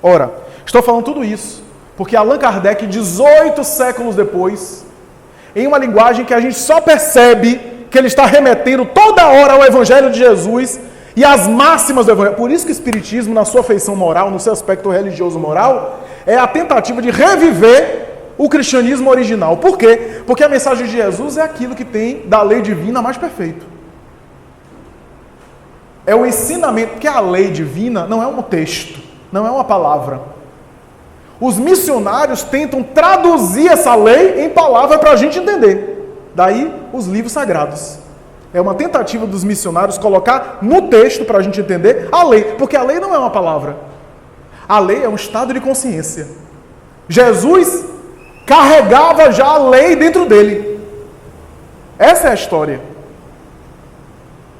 Ora, estou falando tudo isso porque Allan Kardec, 18 séculos depois, em uma linguagem que a gente só percebe que ele está remetendo toda hora ao Evangelho de Jesus e às máximas do Evangelho. Por isso que o Espiritismo, na sua feição moral, no seu aspecto religioso moral, é a tentativa de reviver o cristianismo original. Por quê? Porque a mensagem de Jesus é aquilo que tem da lei divina mais perfeito. É o ensinamento, porque a lei divina não é um texto, não é uma palavra. Os missionários tentam traduzir essa lei em palavra para a gente entender. Daí, os livros sagrados. É uma tentativa dos missionários colocar no texto para a gente entender a lei. Porque a lei não é uma palavra. A lei é um estado de consciência. Jesus carregava já a lei dentro dele. Essa é a história.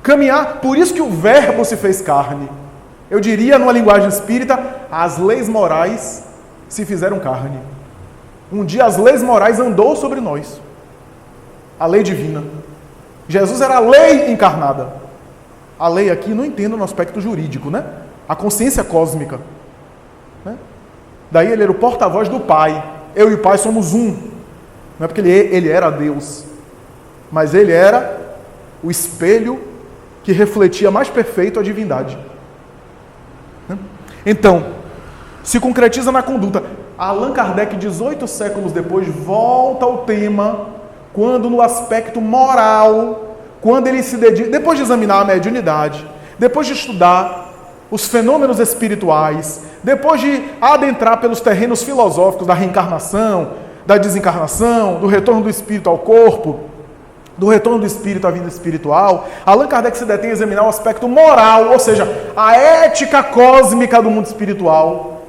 Caminhar, por isso que o verbo se fez carne. Eu diria, numa linguagem espírita, as leis morais se fizeram carne. Um dia as leis morais andou sobre nós. A lei divina. Jesus era a lei encarnada. A lei aqui não entendo no aspecto jurídico, né? A consciência cósmica. Né? Daí ele era o porta-voz do Pai. Eu e o Pai somos um. Não é porque ele era Deus, mas ele era o espelho que refletia mais perfeito a divindade. Né? Então, se concretiza na conduta. Allan Kardec, 18 séculos depois, volta ao tema quando no aspecto moral, quando ele se dedica, depois de examinar a mediunidade, depois de estudar os fenômenos espirituais, depois de adentrar pelos terrenos filosóficos da reencarnação, da desencarnação, do retorno do espírito ao corpo, do retorno do espírito à vida espiritual, Allan Kardec se detém a examinar o aspecto moral, ou seja, a ética cósmica do mundo espiritual.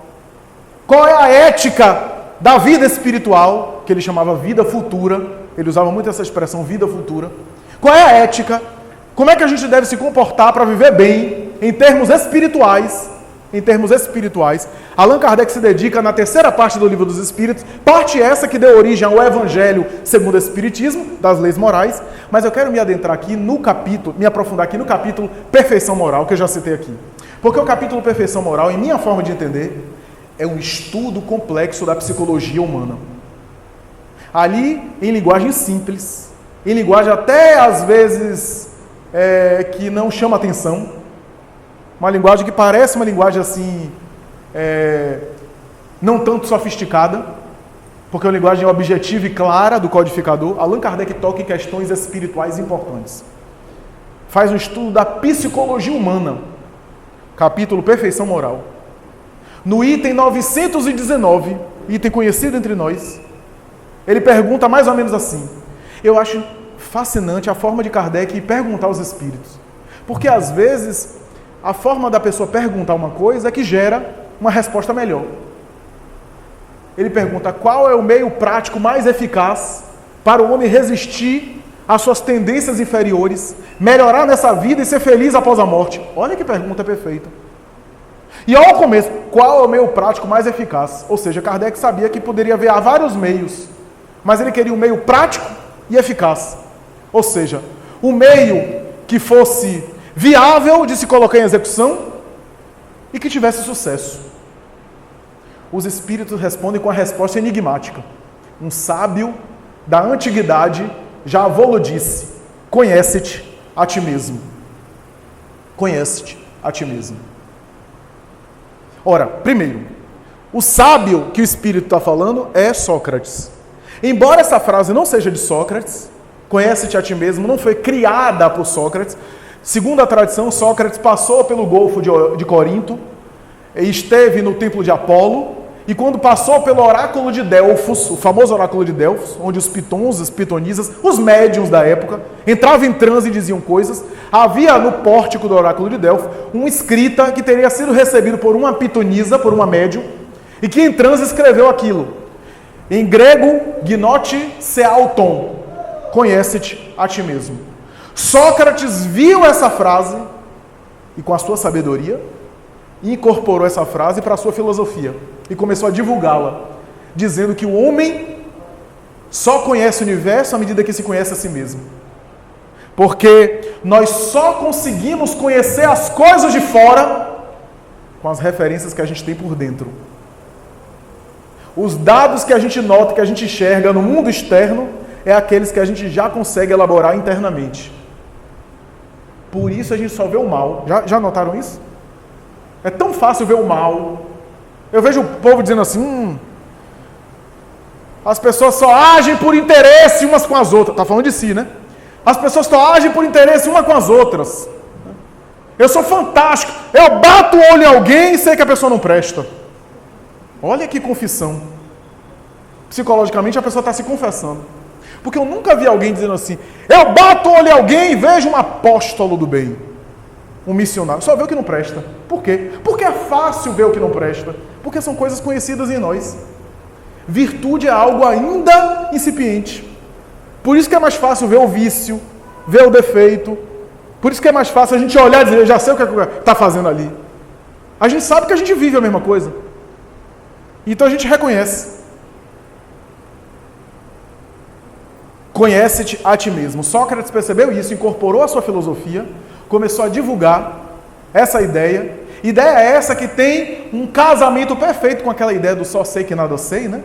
Qual é a ética da vida espiritual, que ele chamava vida futura? Ele usava muito essa expressão, vida futura. Qual é a ética? Como é que a gente deve se comportar para viver bem em termos espirituais? Em termos espirituais, Allan Kardec se dedica na terceira parte do Livro dos Espíritos, parte essa que deu origem ao Evangelho segundo o Espiritismo, das leis morais, mas eu quero me adentrar aqui no capítulo, me aprofundar aqui no capítulo Perfeição Moral, que eu já citei aqui. Porque o capítulo Perfeição Moral, em minha forma de entender, é um estudo complexo da psicologia humana. Ali, em linguagem simples, em linguagem até às vezes que não chama atenção, uma linguagem que parece uma linguagem assim, não tanto sofisticada, porque é uma linguagem objetiva e clara do codificador. Allan Kardec toca em questões espirituais importantes. Faz um estudo da psicologia humana, capítulo Perfeição Moral. No item 919, item conhecido entre nós, ele pergunta mais ou menos assim. Eu acho fascinante a forma de Kardec perguntar aos espíritos, porque às vezes a forma da pessoa perguntar uma coisa é que gera uma resposta melhor. Ele pergunta qual é o meio prático mais eficaz para o homem resistir às suas tendências inferiores, melhorar nessa vida e ser feliz após a morte. Olha que pergunta perfeita. E ao começo, qual é o meio prático mais eficaz? Ou seja, Kardec sabia que poderia haver vários meios, mas ele queria um meio prático e eficaz. Ou seja, um meio que fosse viável de se colocar em execução e que tivesse sucesso. Os espíritos respondem com a resposta enigmática. Um sábio da antiguidade já avô disse: conhece-te a ti mesmo. Conhece-te a ti mesmo. Ora, primeiro, o sábio que o espírito está falando é Sócrates. Embora essa frase não seja de Sócrates, conhece-te a ti mesmo, não foi criada por Sócrates. Segundo a tradição, Sócrates passou pelo Golfo de Corinto, esteve no templo de Apolo, e quando passou pelo oráculo de Delfos, o famoso oráculo de Delfos, onde os pitons, os pitonisas, os médiuns da época, entravam em transe e diziam coisas, havia no pórtico do oráculo de Delfos um escrita que teria sido recebido por uma pitonisa, por uma médium, e que em transe escreveu aquilo. Em grego, gnote se auton, conhece-te a ti mesmo. Sócrates viu essa frase e, com a sua sabedoria, incorporou essa frase para a sua filosofia e começou a divulgá-la, dizendo que o homem só conhece o universo à medida que se conhece a si mesmo. Porque nós só conseguimos conhecer as coisas de fora com as referências que a gente tem por dentro. Os dados que a gente nota, que a gente enxerga no mundo externo, é aqueles que a gente já consegue elaborar internamente. Por isso a gente só vê o mal. Já notaram isso? É tão fácil ver o mal. Eu vejo o povo dizendo assim, as pessoas só agem por interesse umas com as outras. Está falando de si, né? As pessoas só agem por interesse uma com as outras. Eu sou fantástico. Eu bato o olho em alguém e sei que a pessoa não presta. Olha que confissão. Psicologicamente a pessoa está se confessando. Porque eu nunca vi alguém dizendo assim, eu bato o olho em alguém e vejo um apóstolo do bem. Um missionário. Só vê o que não presta. Por quê? Porque é fácil ver o que não presta. Porque são coisas conhecidas em nós. Virtude é algo ainda incipiente. Por isso que é mais fácil ver o vício, ver o defeito. Por isso que é mais fácil a gente olhar e dizer, eu já sei o que está fazendo ali. A gente sabe que a gente vive a mesma coisa. Então a gente reconhece. Conhece-te a ti mesmo. Sócrates percebeu isso, incorporou a sua filosofia, começou a divulgar essa ideia. Ideia essa que tem um casamento perfeito com aquela ideia do só sei que nada sei, né?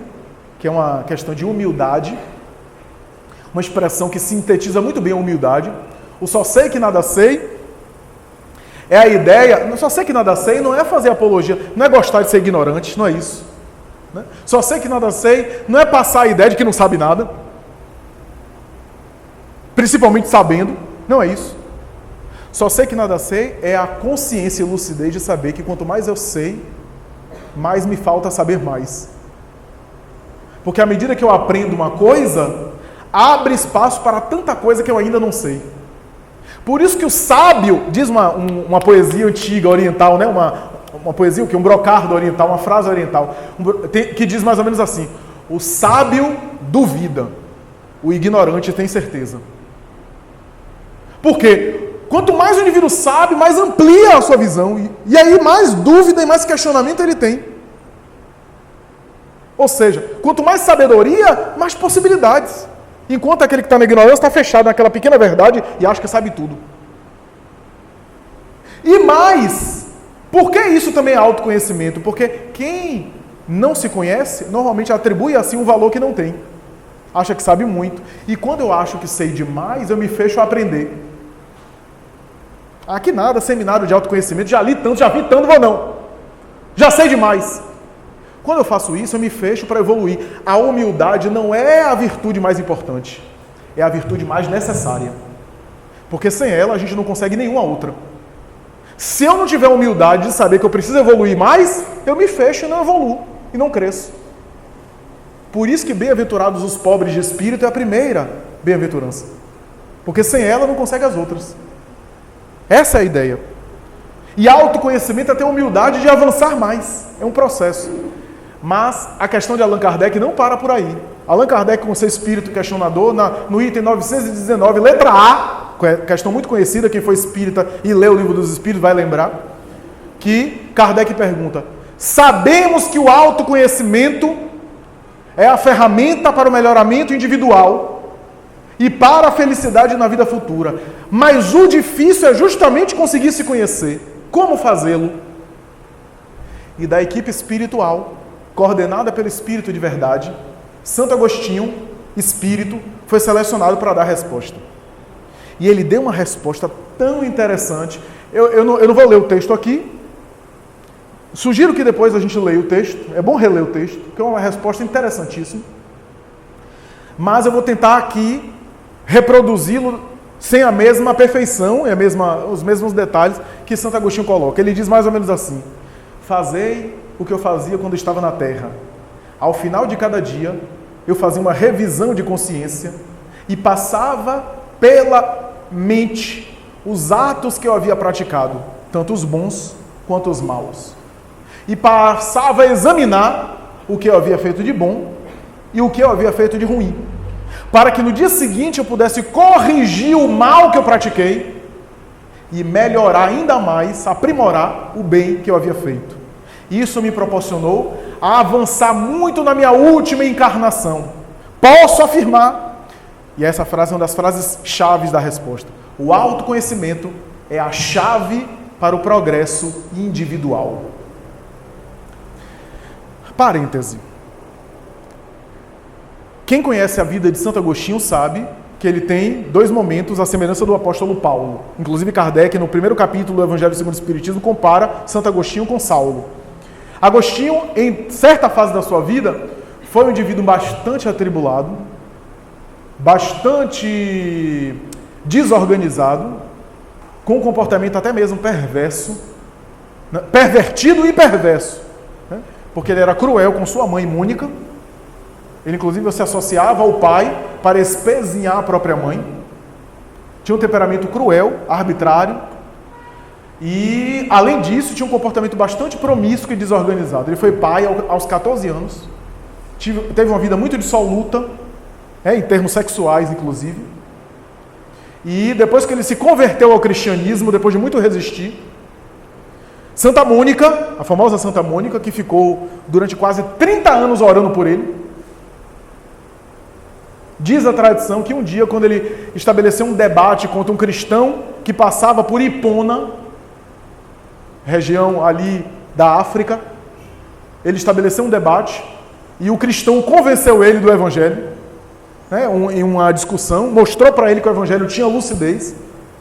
Que é uma questão de humildade. Uma expressão que sintetiza muito bem a humildade. O só sei que nada sei é a ideia... Só sei que nada sei não é fazer apologia, não é gostar de ser ignorante, não é isso. Né? Só sei que nada sei não é passar a ideia de que não sabe nada. principalmente sabendo. Não é isso. Só sei que nada sei é a consciência e lucidez de saber que quanto mais eu sei, mais me falta saber mais. Porque à medida que eu aprendo uma coisa, abre espaço para tanta coisa que eu ainda não sei. Por isso que o sábio, diz uma poesia antiga oriental, né? uma poesia, um brocardo oriental, uma frase oriental, que diz mais ou menos assim: o sábio duvida, o ignorante tem certeza. Por quê? Quanto mais o indivíduo sabe, mais amplia a sua visão. E aí mais dúvida e mais questionamento ele tem. Ou seja, quanto mais sabedoria, mais possibilidades. Enquanto aquele que está na ignorância está fechado naquela pequena verdade e acha que sabe tudo. E mais, por que isso também é autoconhecimento? Porque quem não se conhece, normalmente atribui assim um valor que não tem. Acha que sabe muito. E quando eu acho que sei demais, eu me fecho a aprender. Aqui nada, seminário de autoconhecimento, já li tanto, já vi tanto, vou não. Já sei demais. Quando eu faço isso, eu me fecho para evoluir. A humildade não é a virtude mais importante, é a virtude mais necessária. Porque sem ela, a gente não consegue nenhuma outra. Se eu não tiver humildade de saber que eu preciso evoluir mais, eu me fecho e não evoluo, e não cresço. Por isso que bem-aventurados os pobres de espírito é a primeira bem-aventurança. Porque sem ela, não consegue as outras. Essa é a ideia. E autoconhecimento é ter humildade de avançar mais. É um processo. Mas a questão de Allan Kardec não para por aí. Allan Kardec, com seu espírito questionador, no item 919, letra A, questão muito conhecida, quem foi espírita e leu o Livro dos Espíritos vai lembrar, que Kardec pergunta: sabemos que o autoconhecimento é a ferramenta para o melhoramento individual e para a felicidade na vida futura. Mas o difícil é justamente conseguir se conhecer. Como fazê-lo? E da equipe espiritual, coordenada pelo Espírito de Verdade, Santo Agostinho, espírito, foi selecionado para dar a resposta. E ele deu uma resposta tão interessante. Eu não vou ler o texto aqui. Sugiro que depois a gente leia o texto. É bom reler o texto, porque é uma resposta interessantíssima. Mas eu vou tentar aqui reproduzi-lo sem a mesma perfeição e os mesmos detalhes que Santo Agostinho coloca. Ele diz mais ou menos assim: fazei o que eu fazia quando estava na terra. Ao final de cada dia, eu fazia uma revisão de consciência e passava pela mente os atos que eu havia praticado, tanto os bons quanto os maus. E passava a examinar o que eu havia feito de bom e o que eu havia feito de ruim, para que no dia seguinte eu pudesse corrigir o mal que eu pratiquei e melhorar ainda mais, aprimorar o bem que eu havia feito. Isso me proporcionou a avançar muito na minha última encarnação. Posso afirmar, e essa frase é uma das frases chaves da resposta: o autoconhecimento é a chave para o progresso individual. Parêntese. Quem conhece a vida de Santo Agostinho sabe que ele tem dois momentos à semelhança do apóstolo Paulo. Inclusive Kardec, no primeiro capítulo do Evangelho segundo o Espiritismo, compara Santo Agostinho com Saulo. Agostinho, em certa fase da sua vida, foi um indivíduo bastante atribulado, bastante desorganizado, com um comportamento até mesmo perverso, né? Pervertido e perverso, né? Porque ele era cruel com sua mãe Mônica. Ele, inclusive, se associava ao pai para espezinhar a própria mãe. Tinha um temperamento cruel, arbitrário. E, além disso, tinha um comportamento bastante promíscuo e desorganizado. Ele foi pai aos 14 anos. Teve uma vida muito dissoluta, em termos sexuais, inclusive. E depois que ele se converteu ao cristianismo, depois de muito resistir, Santa Mônica, a famosa Santa Mônica, que ficou durante quase 30 anos orando por ele, diz a tradição que um dia, quando ele estabeleceu um debate contra um cristão que passava por Hipona, região ali da África, ele estabeleceu um debate e o cristão convenceu ele do Evangelho, né, em uma discussão, mostrou para ele que o Evangelho tinha lucidez,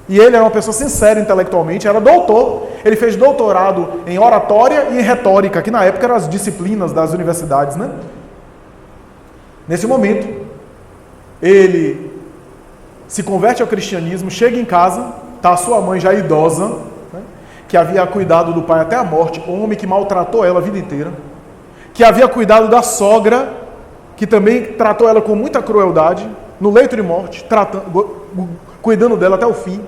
e ele era uma pessoa sincera intelectualmente, era doutor, ele fez doutorado em oratória e em retórica, que na época eram as disciplinas das universidades, né? Nesse momento, ele se converte ao cristianismo, chega em casa, está a sua mãe já idosa, né, que havia cuidado do pai até a morte, um homem que maltratou ela a vida inteira, que havia cuidado da sogra, que também tratou ela com muita crueldade, no leito de morte, cuidando dela até o fim,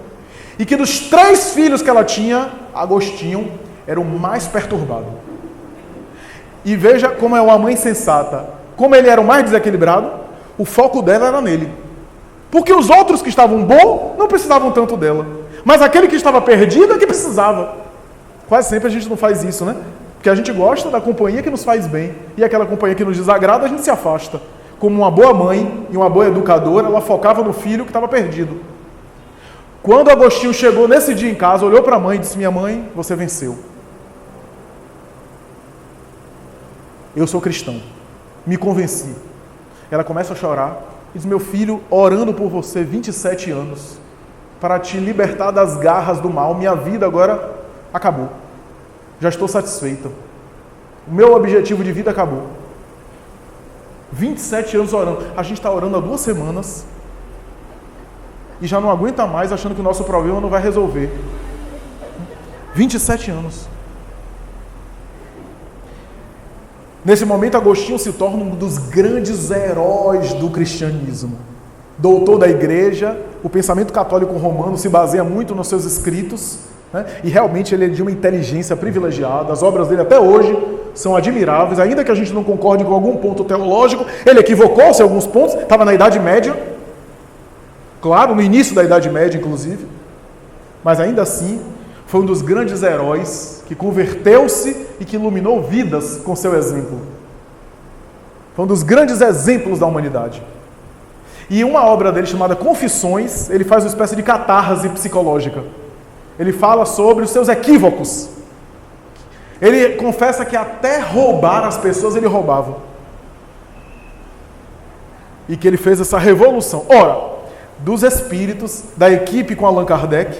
e que dos 3 filhos que ela tinha, Agostinho era o mais perturbado. E veja como é uma mãe sensata, como ele era o mais desequilibrado, o foco dela era nele. Porque os outros que estavam bons não precisavam tanto dela. Mas aquele que estava perdido é que precisava. Quase sempre a gente não faz isso, né? Porque a gente gosta da companhia que nos faz bem. E aquela companhia que nos desagrada, a gente se afasta. Como uma boa mãe e uma boa educadora, ela focava no filho que estava perdido. Quando Agostinho chegou nesse dia em casa, olhou para a mãe e disse: minha mãe, você venceu. Eu sou cristão. Me convenci. Ela começa a chorar. Diz: meu filho, orando por você 27 anos, para te libertar das garras do mal, minha vida agora acabou. Já estou satisfeita. O meu objetivo de vida acabou. 27 anos orando. A gente está orando há 2 semanas e já não aguenta mais, achando que o nosso problema não vai resolver. 27 anos. Nesse momento, Agostinho se torna um dos grandes heróis do cristianismo. Doutor da igreja, o pensamento católico romano se baseia muito nos seus escritos, né? E realmente ele é de uma inteligência privilegiada. As obras dele até hoje são admiráveis, ainda que a gente não concorde com algum ponto teológico. Ele equivocou-se em alguns pontos, estava na Idade Média, claro, no início da Idade Média, inclusive, mas ainda assim foi um dos grandes heróis que converteu-se e que iluminou vidas com seu exemplo. Foi um dos grandes exemplos da humanidade. E uma obra dele chamada Confissões, ele faz uma espécie de catarse psicológica. Ele fala sobre os seus equívocos. Ele confessa que até roubar as pessoas ele roubava. E que ele fez essa revolução. Ora, dos espíritos da equipe com Allan Kardec,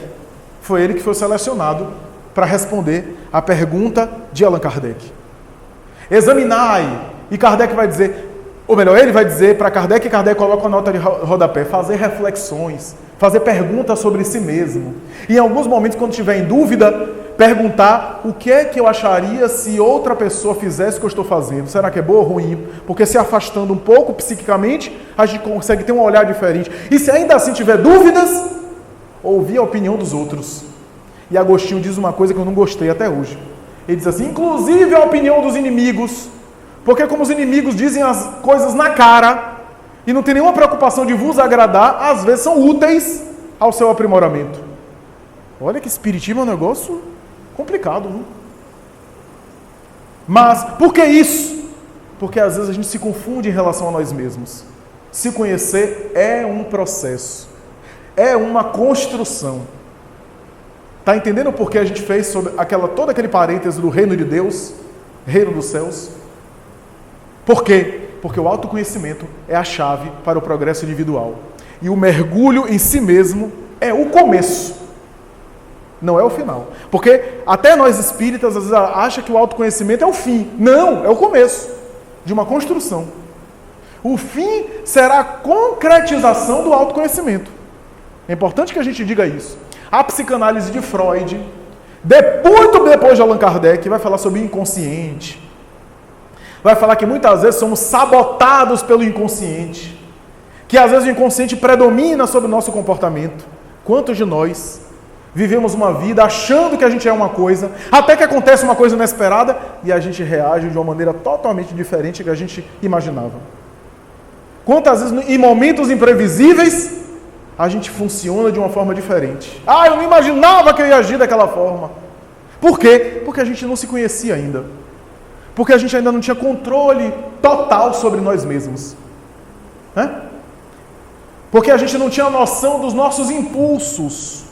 foi ele que foi selecionado para responder a pergunta de Allan Kardec. Examinai. E Kardec vai dizer, ou melhor, ele vai dizer para Kardec, e Kardec coloca a nota de rodapé, fazer reflexões, fazer perguntas sobre si mesmo. E em alguns momentos, quando estiver em dúvida, perguntar o que é que eu acharia se outra pessoa fizesse o que eu estou fazendo. Será que é boa ou ruim? Porque se afastando um pouco psiquicamente, a gente consegue ter um olhar diferente. E se ainda assim tiver dúvidas, ouvir a opinião dos outros. E Agostinho diz uma coisa que eu não gostei até hoje. Ele diz assim, inclusive a opinião dos inimigos, porque como os inimigos dizem as coisas na cara e não tem nenhuma preocupação de vos agradar, às vezes são úteis ao seu aprimoramento. Olha que espiritismo é um negócio complicado, não? Mas por que isso? Porque às vezes a gente se confunde em relação a nós mesmos. Se conhecer é um processo, é uma construção. Está entendendo por que a gente fez sobre todo aquele parêntese do reino de Deus, reino dos céus? Por quê? Porque o autoconhecimento é a chave para o progresso individual. E o mergulho em si mesmo é o começo, não é o final. Porque até nós espíritas às vezes acham que o autoconhecimento é o fim. Não, é o começo de uma construção. O fim será a concretização do autoconhecimento. É importante que a gente diga isso. A psicanálise de Freud, muito depois de Allan Kardec, vai falar sobre o inconsciente. Vai falar que muitas vezes somos sabotados pelo inconsciente. Que às vezes o inconsciente predomina sobre o nosso comportamento. Quantos de nós vivemos uma vida achando que a gente é uma coisa, até que acontece uma coisa inesperada e a gente reage de uma maneira totalmente diferente da que a gente imaginava. Quantas vezes em momentos imprevisíveis a gente funciona de uma forma diferente. Eu não imaginava que eu ia agir daquela forma. Por quê? Porque a gente não se conhecia ainda. Porque a gente ainda não tinha controle total sobre nós mesmos. Porque a gente não tinha noção dos nossos impulsos,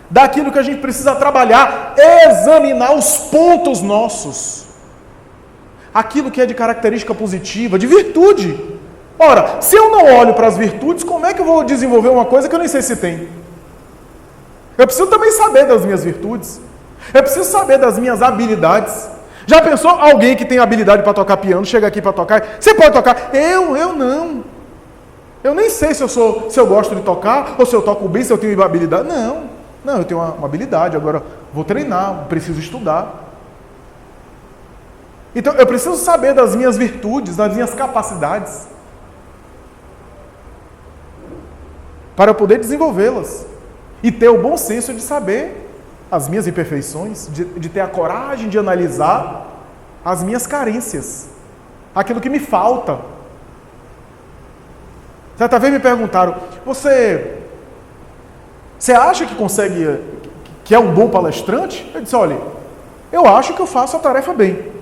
daquilo que a gente precisa trabalhar, examinar os pontos nossos. Aquilo que é de característica positiva, de virtude. Ora, se eu não olho para as virtudes, como é que eu vou desenvolver uma coisa que eu nem sei se tem? Eu preciso também saber das minhas virtudes. Eu preciso saber das minhas habilidades. Já pensou alguém que tem habilidade para tocar piano, chega aqui para tocar? Você pode tocar? Eu não. Eu nem sei se eu gosto de tocar, ou se eu toco bem, se eu tenho habilidade. Não, eu tenho uma habilidade, agora vou treinar, preciso estudar. Então, eu preciso saber das minhas virtudes, das minhas capacidades, para eu poder desenvolvê-las. E ter o bom senso de saber as minhas imperfeições, de ter a coragem de analisar as minhas carências, aquilo que me falta. Certa vez me perguntaram, você acha que consegue, que é um bom palestrante? Eu disse, olha, eu acho que eu faço a tarefa bem.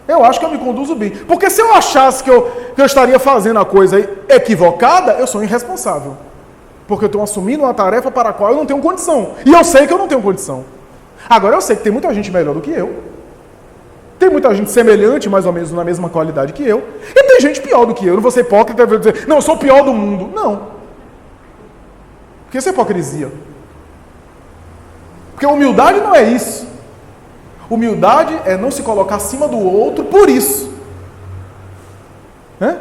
Eu acho que eu me conduzo bem. Porque se eu achasse que eu estaria fazendo a coisa equivocada, eu sou irresponsável. Porque eu estou assumindo uma tarefa para a qual eu não tenho condição. E eu sei que eu não tenho condição. Agora eu sei que tem muita gente melhor do que eu. Tem muita gente semelhante, mais ou menos, na mesma qualidade que eu. E tem gente pior do que eu. Não vou ser hipócrita e dizer, não, eu sou o pior do mundo. Não. Porque isso é hipocrisia. Porque humildade não é isso. Humildade é não se colocar acima do outro por isso. Né?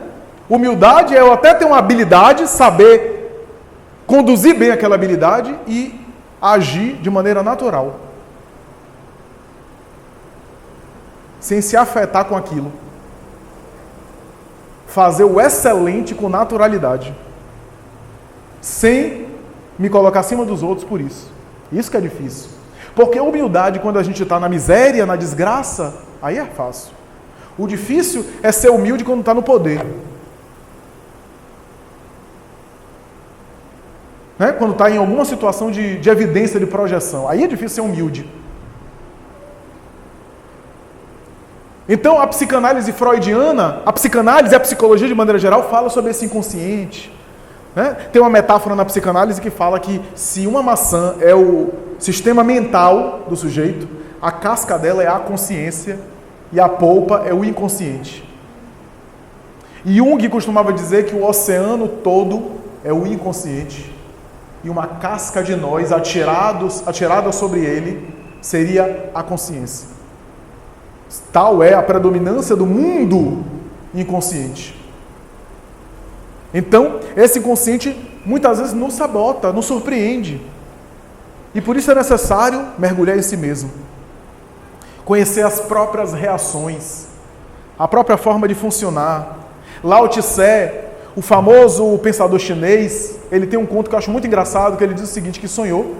Humildade é eu até ter uma habilidade, saber conduzir bem aquela habilidade e agir de maneira natural. Sem se afetar com aquilo. Fazer o excelente com naturalidade. Sem me colocar acima dos outros por isso. Isso que é difícil. Porque a humildade, quando a gente está na miséria, na desgraça, aí é fácil. O difícil é ser humilde quando está no poder. Né? Quando está em alguma situação de evidência, de projeção. Aí é difícil ser humilde. Então, a psicanálise freudiana, a psicanálise e a psicologia de maneira geral fala sobre esse inconsciente. Né? Tem uma metáfora na psicanálise que fala que se uma maçã é o sistema mental do sujeito, a casca dela é a consciência e a polpa é o inconsciente. E Jung costumava dizer que o oceano todo é o inconsciente e uma casca de nós atirada sobre ele seria a consciência. Tal é a predominância do mundo inconsciente. Então, esse inconsciente muitas vezes nos sabota, nos surpreende. E por isso é necessário mergulhar em si mesmo. Conhecer as próprias reações, a própria forma de funcionar. Lao Tse, o famoso pensador chinês, ele tem um conto que eu acho muito engraçado, que ele diz o seguinte, que sonhou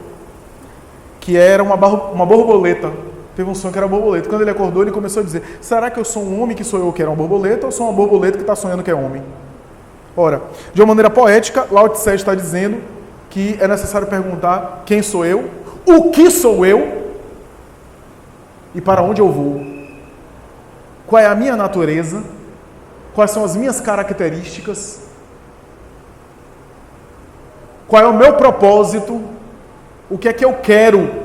que era uma borboleta. Teve um sonho que era uma borboleta. Quando ele acordou, ele começou a dizer, será que eu sou um homem que sonhou que era uma borboleta ou sou uma borboleta que está sonhando que é homem? Ora, de uma maneira poética, Lao Tse está dizendo que é necessário perguntar quem sou eu, o que sou eu e para onde eu vou. Qual é a minha natureza, quais são as minhas características, qual é o meu propósito, o que é que eu quero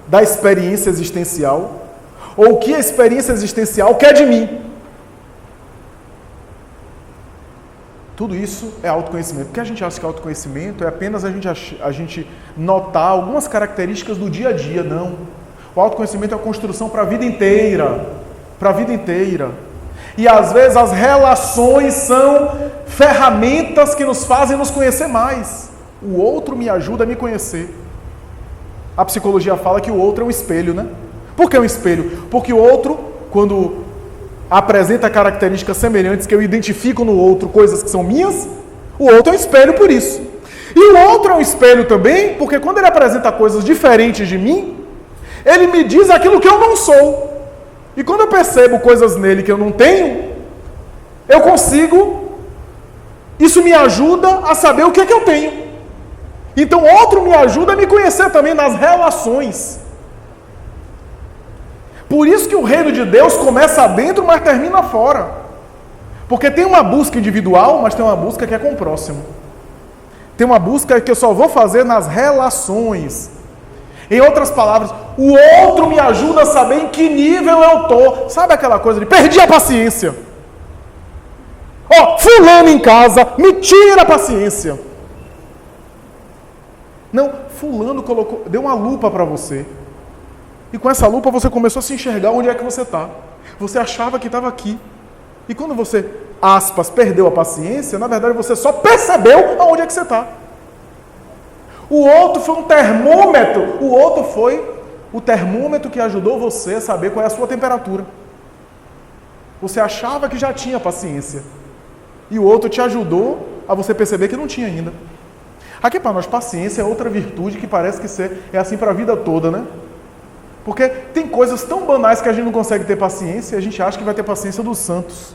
da experiência existencial, ou o que a experiência existencial quer de mim. Tudo isso é autoconhecimento. Porque a gente acha que autoconhecimento é apenas a gente notar algumas características do dia a dia. Não. O autoconhecimento é a construção para a vida inteira. Para a vida inteira. E às vezes as relações são ferramentas que nos fazem nos conhecer mais. O outro me ajuda a me conhecer. A psicologia fala que o outro é um espelho, né? Por que um espelho? Porque o outro, quando apresenta características semelhantes que eu identifico no outro, coisas que são minhas, o outro é um espelho por isso. E o outro é um espelho também, porque quando ele apresenta coisas diferentes de mim, ele me diz aquilo que eu não sou. E quando eu percebo coisas nele que eu não tenho, eu consigo, isso me ajuda a saber o que é que eu tenho. Então outro me ajuda a me conhecer também nas relações. Por isso que o reino de Deus começa dentro, mas termina fora. Porque tem uma busca individual, mas tem uma busca que é com o próximo. Tem uma busca que eu só vou fazer nas relações. Em outras palavras, o outro me ajuda a saber em que nível eu estou. Sabe aquela coisa de perdi a paciência? Fulano em casa, me tira a paciência. Não, fulano deu uma lupa para você. E com essa lupa você começou a se enxergar onde é que você está. Você achava que estava aqui. E quando você aspas, perdeu a paciência, na verdade você só percebeu aonde é que você está. O outro foi um termômetro, o outro foi o termômetro que ajudou você a saber qual é a sua temperatura. Você achava que já tinha paciência, e o outro te ajudou a você perceber que não tinha ainda. Aqui para nós, paciência é outra virtude que parece que é assim para a vida toda, né? Porque tem coisas tão banais que a gente não consegue ter paciência e a gente acha que vai ter paciência dos santos.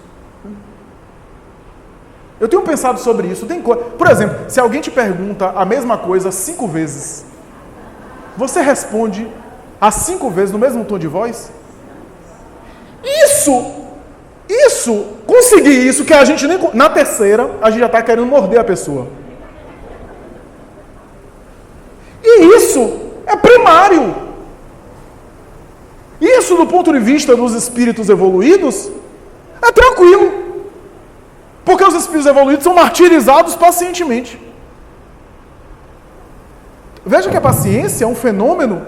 Eu tenho pensado sobre isso. Por exemplo, se alguém te pergunta a mesma coisa 5 vezes, você responde as 5 vezes no mesmo tom de voz? Conseguir isso, que a gente nem... Na terceira, a gente já está querendo morder a pessoa. E isso é primário. Isso, do ponto de vista dos espíritos evoluídos, é tranquilo. Porque os espíritos evoluídos são martirizados pacientemente. Veja que a paciência é um fenômeno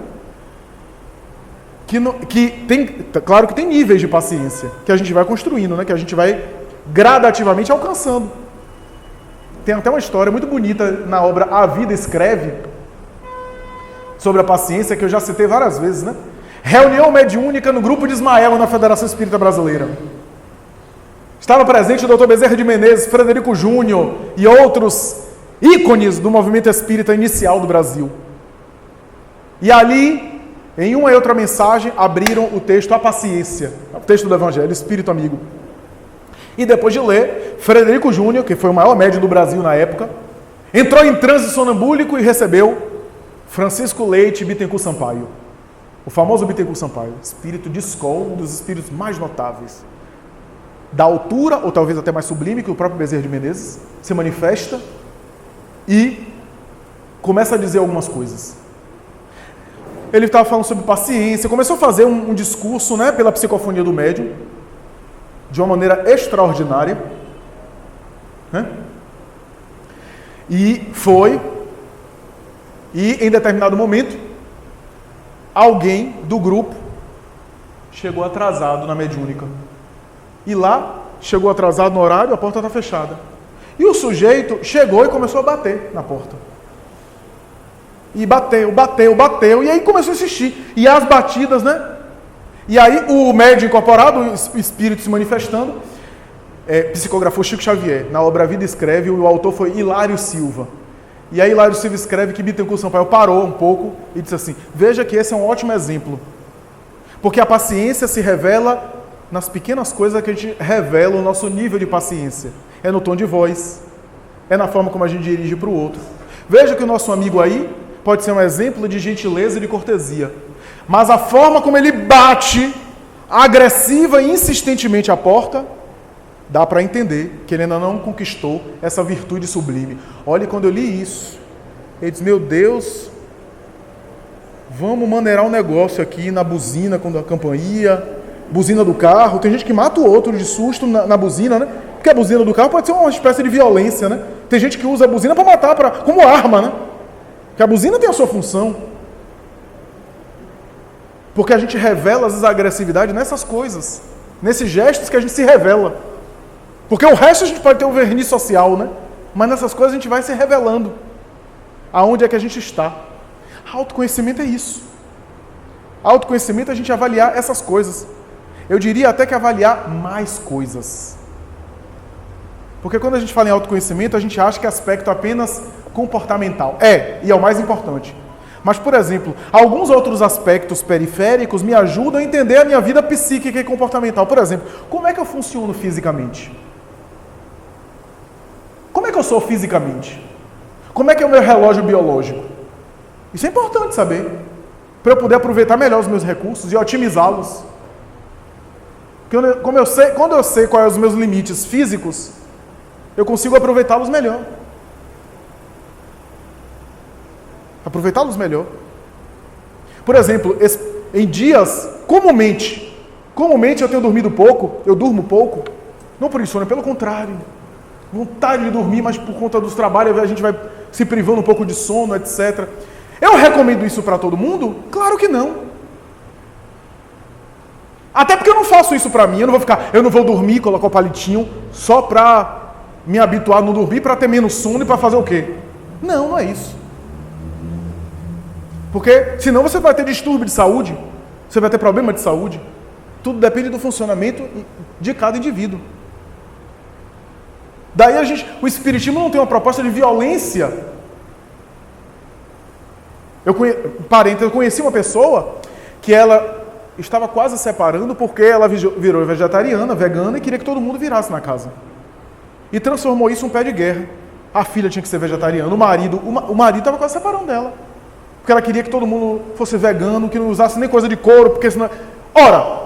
que tem, claro que tem níveis de paciência, que a gente vai construindo, né? Que a gente vai gradativamente alcançando. Tem até uma história muito bonita na obra A Vida Escreve, sobre a paciência, que eu já citei várias vezes, né? Reunião mediúnica no grupo de Ismael, na Federação Espírita Brasileira. Estava presente o Dr. Bezerra de Menezes, Frederico Júnior e outros ícones do movimento espírita inicial do Brasil. E ali, em uma e outra mensagem, abriram o texto A Paciência, o texto do Evangelho, Espírito Amigo. E depois de ler, Frederico Júnior, que foi o maior médium do Brasil na época, entrou em transe sonambúlico e recebeu Francisco Leite Bittencourt Sampaio, o famoso Bittencourt Sampaio, espírito de escola, um dos espíritos mais notáveis, da altura, ou talvez até mais sublime que o próprio Bezerra de Menezes, se manifesta e começa a dizer algumas coisas. Ele estava falando sobre paciência, começou a fazer um discurso, né, pela psicofonia do médium, de uma maneira extraordinária, né? E em determinado momento, alguém do grupo chegou atrasado na mediúnica. E lá, chegou atrasado no horário, a porta está fechada. E o sujeito chegou e começou a bater na porta. E bateu, e aí começou a insistir. E as batidas, né? E aí o médium incorporado, o espírito se manifestando, psicografou Chico Xavier. Na obra A Vida Escreve, o autor foi Hilário Silva. E aí Hilário Silva escreve que Bittencourt Sampaio parou um pouco e disse assim: veja que esse é um ótimo exemplo. Porque a paciência se revela nas pequenas coisas que a gente revela o nosso nível de paciência. É no tom de voz, é na forma como a gente dirige para o outro. Veja que o nosso amigo aí pode ser um exemplo de gentileza e de cortesia. Mas a forma como ele bate agressiva e insistentemente a porta, dá para entender que ele ainda não conquistou essa virtude sublime. Olha, quando eu li isso, ele disse: meu Deus, vamos maneirar um negócio aqui na buzina, quando a campainha, buzina do carro. Tem gente que mata o outro de susto na buzina, né? Porque a buzina do carro pode ser uma espécie de violência, né? Tem gente que usa a buzina para matar, como arma, né? Porque a buzina tem a sua função. Porque a gente revela às vezes a agressividade nessas coisas, nesses gestos que a gente se revela. Porque o resto a gente pode ter um verniz social, né? Mas nessas coisas a gente vai se revelando aonde é que a gente está. Autoconhecimento é isso. Autoconhecimento é a gente avaliar essas coisas. Eu diria até que avaliar mais coisas. Porque quando a gente fala em autoconhecimento, a gente acha que é aspecto apenas comportamental. E é o mais importante. Mas, por exemplo, alguns outros aspectos periféricos me ajudam a entender a minha vida psíquica e comportamental. Por exemplo, como é que eu funciono fisicamente? Como é que eu sou fisicamente? Como é que é o meu relógio biológico? Isso é importante saber, para eu poder aproveitar melhor os meus recursos e otimizá-los. Quando eu sei quais são os meus limites físicos, eu consigo aproveitá-los melhor. Aproveitá-los melhor. Por exemplo, em dias, comumente eu tenho dormido pouco, eu durmo pouco, não por insônia, pelo contrário. Vontade de dormir, mas por conta dos trabalhos a gente vai se privando um pouco de sono, etc. Eu recomendo isso para todo mundo? Claro que não. Até porque eu não faço isso pra mim, eu não vou dormir, colocar o palitinho só pra me habituar a não dormir, pra ter menos sono e pra fazer o quê? Não, não é isso. Porque senão você vai ter distúrbio de saúde, você vai ter problema de saúde. Tudo depende do funcionamento de cada indivíduo. Daí o espiritismo não tem uma proposta de violência. Eu conheci uma pessoa que ela estava quase separando porque ela virou vegetariana, vegana e queria que todo mundo virasse na casa. E transformou isso em um pé de guerra. A filha tinha que ser vegetariana, o marido estava quase separando dela. Porque ela queria que todo mundo fosse vegano, que não usasse nem coisa de couro, porque senão... Ora,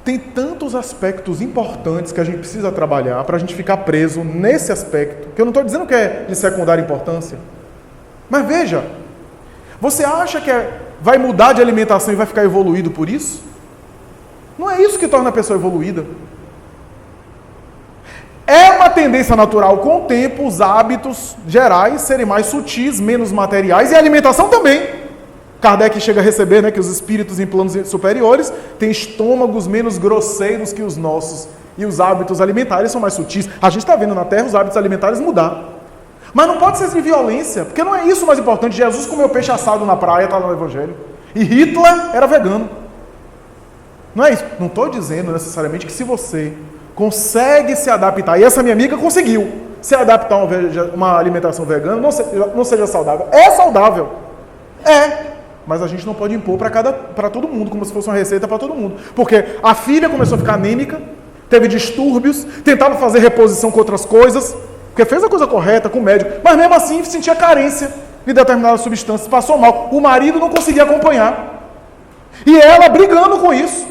tem tantos aspectos importantes que a gente precisa trabalhar para a gente ficar preso nesse aspecto, que eu não estou dizendo que é de secundária importância. Mas veja, você acha que vai mudar de alimentação e vai ficar evoluído por isso? Não é isso que torna a pessoa evoluída. É uma tendência natural com o tempo os hábitos gerais serem mais sutis, menos materiais, e a alimentação também. Kardec chega a receber, né, que os espíritos em planos superiores têm estômagos menos grosseiros que os nossos, e os hábitos alimentares são mais sutis. A gente está vendo na Terra os hábitos alimentares mudar. Mas não pode ser de violência, porque não é isso o mais importante. Jesus comeu peixe assado na praia, está no Evangelho. E Hitler era vegano. Não é isso. Não estou dizendo necessariamente que se você consegue se adaptar, e essa minha amiga conseguiu se adaptar a uma alimentação vegana, não seja saudável. É saudável. Mas a gente não pode impor para todo mundo, como se fosse uma receita para todo mundo. Porque a filha começou a ficar anêmica, teve distúrbios, tentava fazer reposição com outras coisas, porque fez a coisa correta com o médico, mas mesmo assim sentia carência de determinadas substâncias, passou mal. O marido não conseguia acompanhar. E ela brigando com isso.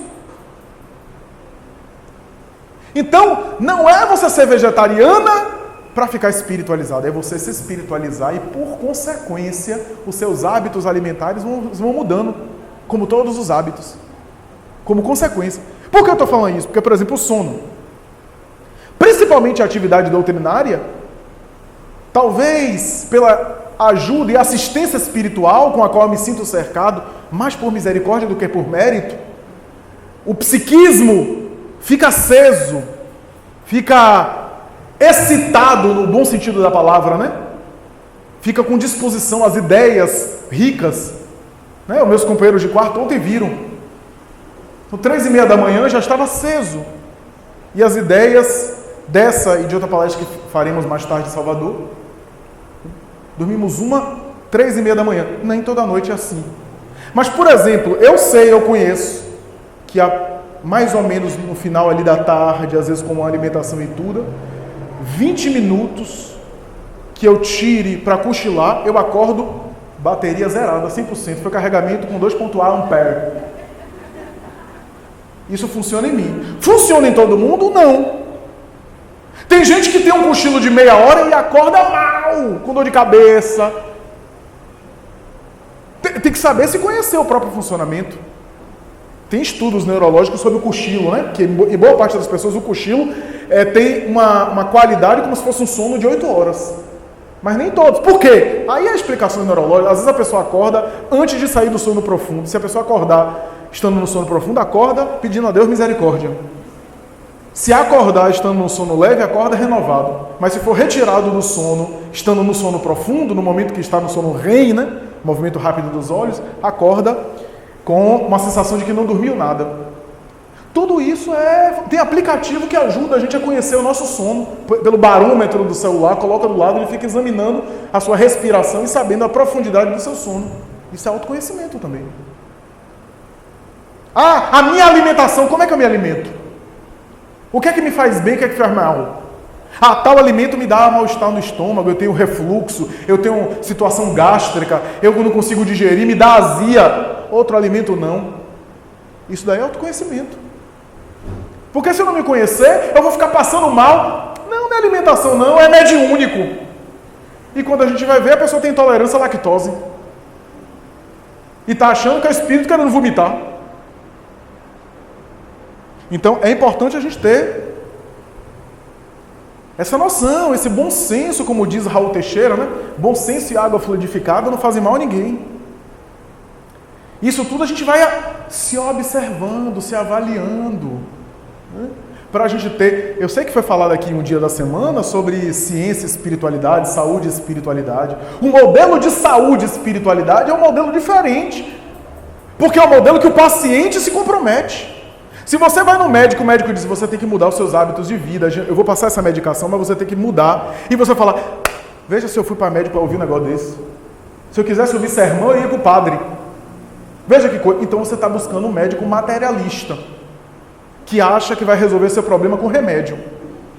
Então, não é você ser vegetariana para ficar espiritualizado, é você se espiritualizar e, por consequência, os seus hábitos alimentares vão mudando, como todos os hábitos, como consequência. Por que eu estou falando isso? Porque, por exemplo, o sono, principalmente a atividade doutrinária, talvez pela ajuda e assistência espiritual com a qual eu me sinto cercado, mais por misericórdia do que por mérito, o psiquismo fica aceso, fica excitado no bom sentido da palavra, né? Fica com disposição às ideias ricas. Né? Os meus companheiros de quarto ontem viram. Então, 3h30 da manhã eu já estava aceso. E as ideias dessa e de outra palestra que faremos mais tarde em Salvador. Dormimos 3h30 da manhã. Nem toda noite é assim. Mas, por exemplo, eu conheço que mais ou menos no final ali da tarde, às vezes com uma alimentação e tudo, 20 minutos que eu tire para cochilar, eu acordo, bateria zerada, 100%, foi carregamento com 2.1 ampere. Isso funciona em mim. Funciona em todo mundo? Não. Tem gente que tem um cochilo de meia hora e acorda mal, com dor de cabeça. Tem que saber se conhecer o próprio funcionamento. Tem estudos neurológicos sobre o cochilo, né? Que em boa parte das pessoas o cochilo tem uma qualidade como se fosse um sono de 8 horas. Mas nem todos. Por quê? Aí a explicação neurológica, às vezes a pessoa acorda antes de sair do sono profundo. Se a pessoa acordar estando no sono profundo, acorda pedindo a Deus misericórdia. Se acordar estando no sono leve, acorda renovado. Mas se for retirado do sono, estando no sono profundo, no momento que está no sono REM, né? Movimento rápido dos olhos, acorda com uma sensação de que não dormiu nada. Tudo isso tem aplicativo que ajuda a gente a conhecer o nosso sono. Pelo barômetro do celular, coloca do lado, ele fica examinando a sua respiração e sabendo a profundidade do seu sono. Isso é autoconhecimento também. A minha alimentação, como é que eu me alimento? O que é que me faz bem, o que é que faz mal? Tal alimento me dá mal-estar no estômago, eu tenho refluxo, eu tenho situação gástrica, eu não consigo digerir, me dá azia. Outro alimento não. Isso daí é autoconhecimento. Porque se eu não me conhecer, eu vou ficar passando mal. Não é alimentação não, é mediúnico. E quando a gente vai ver, a pessoa tem intolerância à lactose. E está achando que é espírito querendo vomitar. Então é importante a gente ter essa noção, esse bom senso, como diz Raul Teixeira, né? Bom senso e água fluidificada não fazem mal a ninguém. Isso tudo a gente vai se observando, se avaliando. Né? Para a gente ter... Eu sei que foi falado aqui um dia da semana sobre ciência e espiritualidade, saúde e espiritualidade. O modelo de saúde e espiritualidade é um modelo diferente. Porque é um modelo que o paciente se compromete. Se você vai no médico, o médico diz, você tem que mudar os seus hábitos de vida, eu vou passar essa medicação, mas você tem que mudar. E você fala, veja se eu fui para médico para ouvir um negócio desse. Se eu quisesse ouvir sermão, eu ia para o padre. Veja que coisa. Então você está buscando um médico materialista, que acha que vai resolver seu problema com remédio.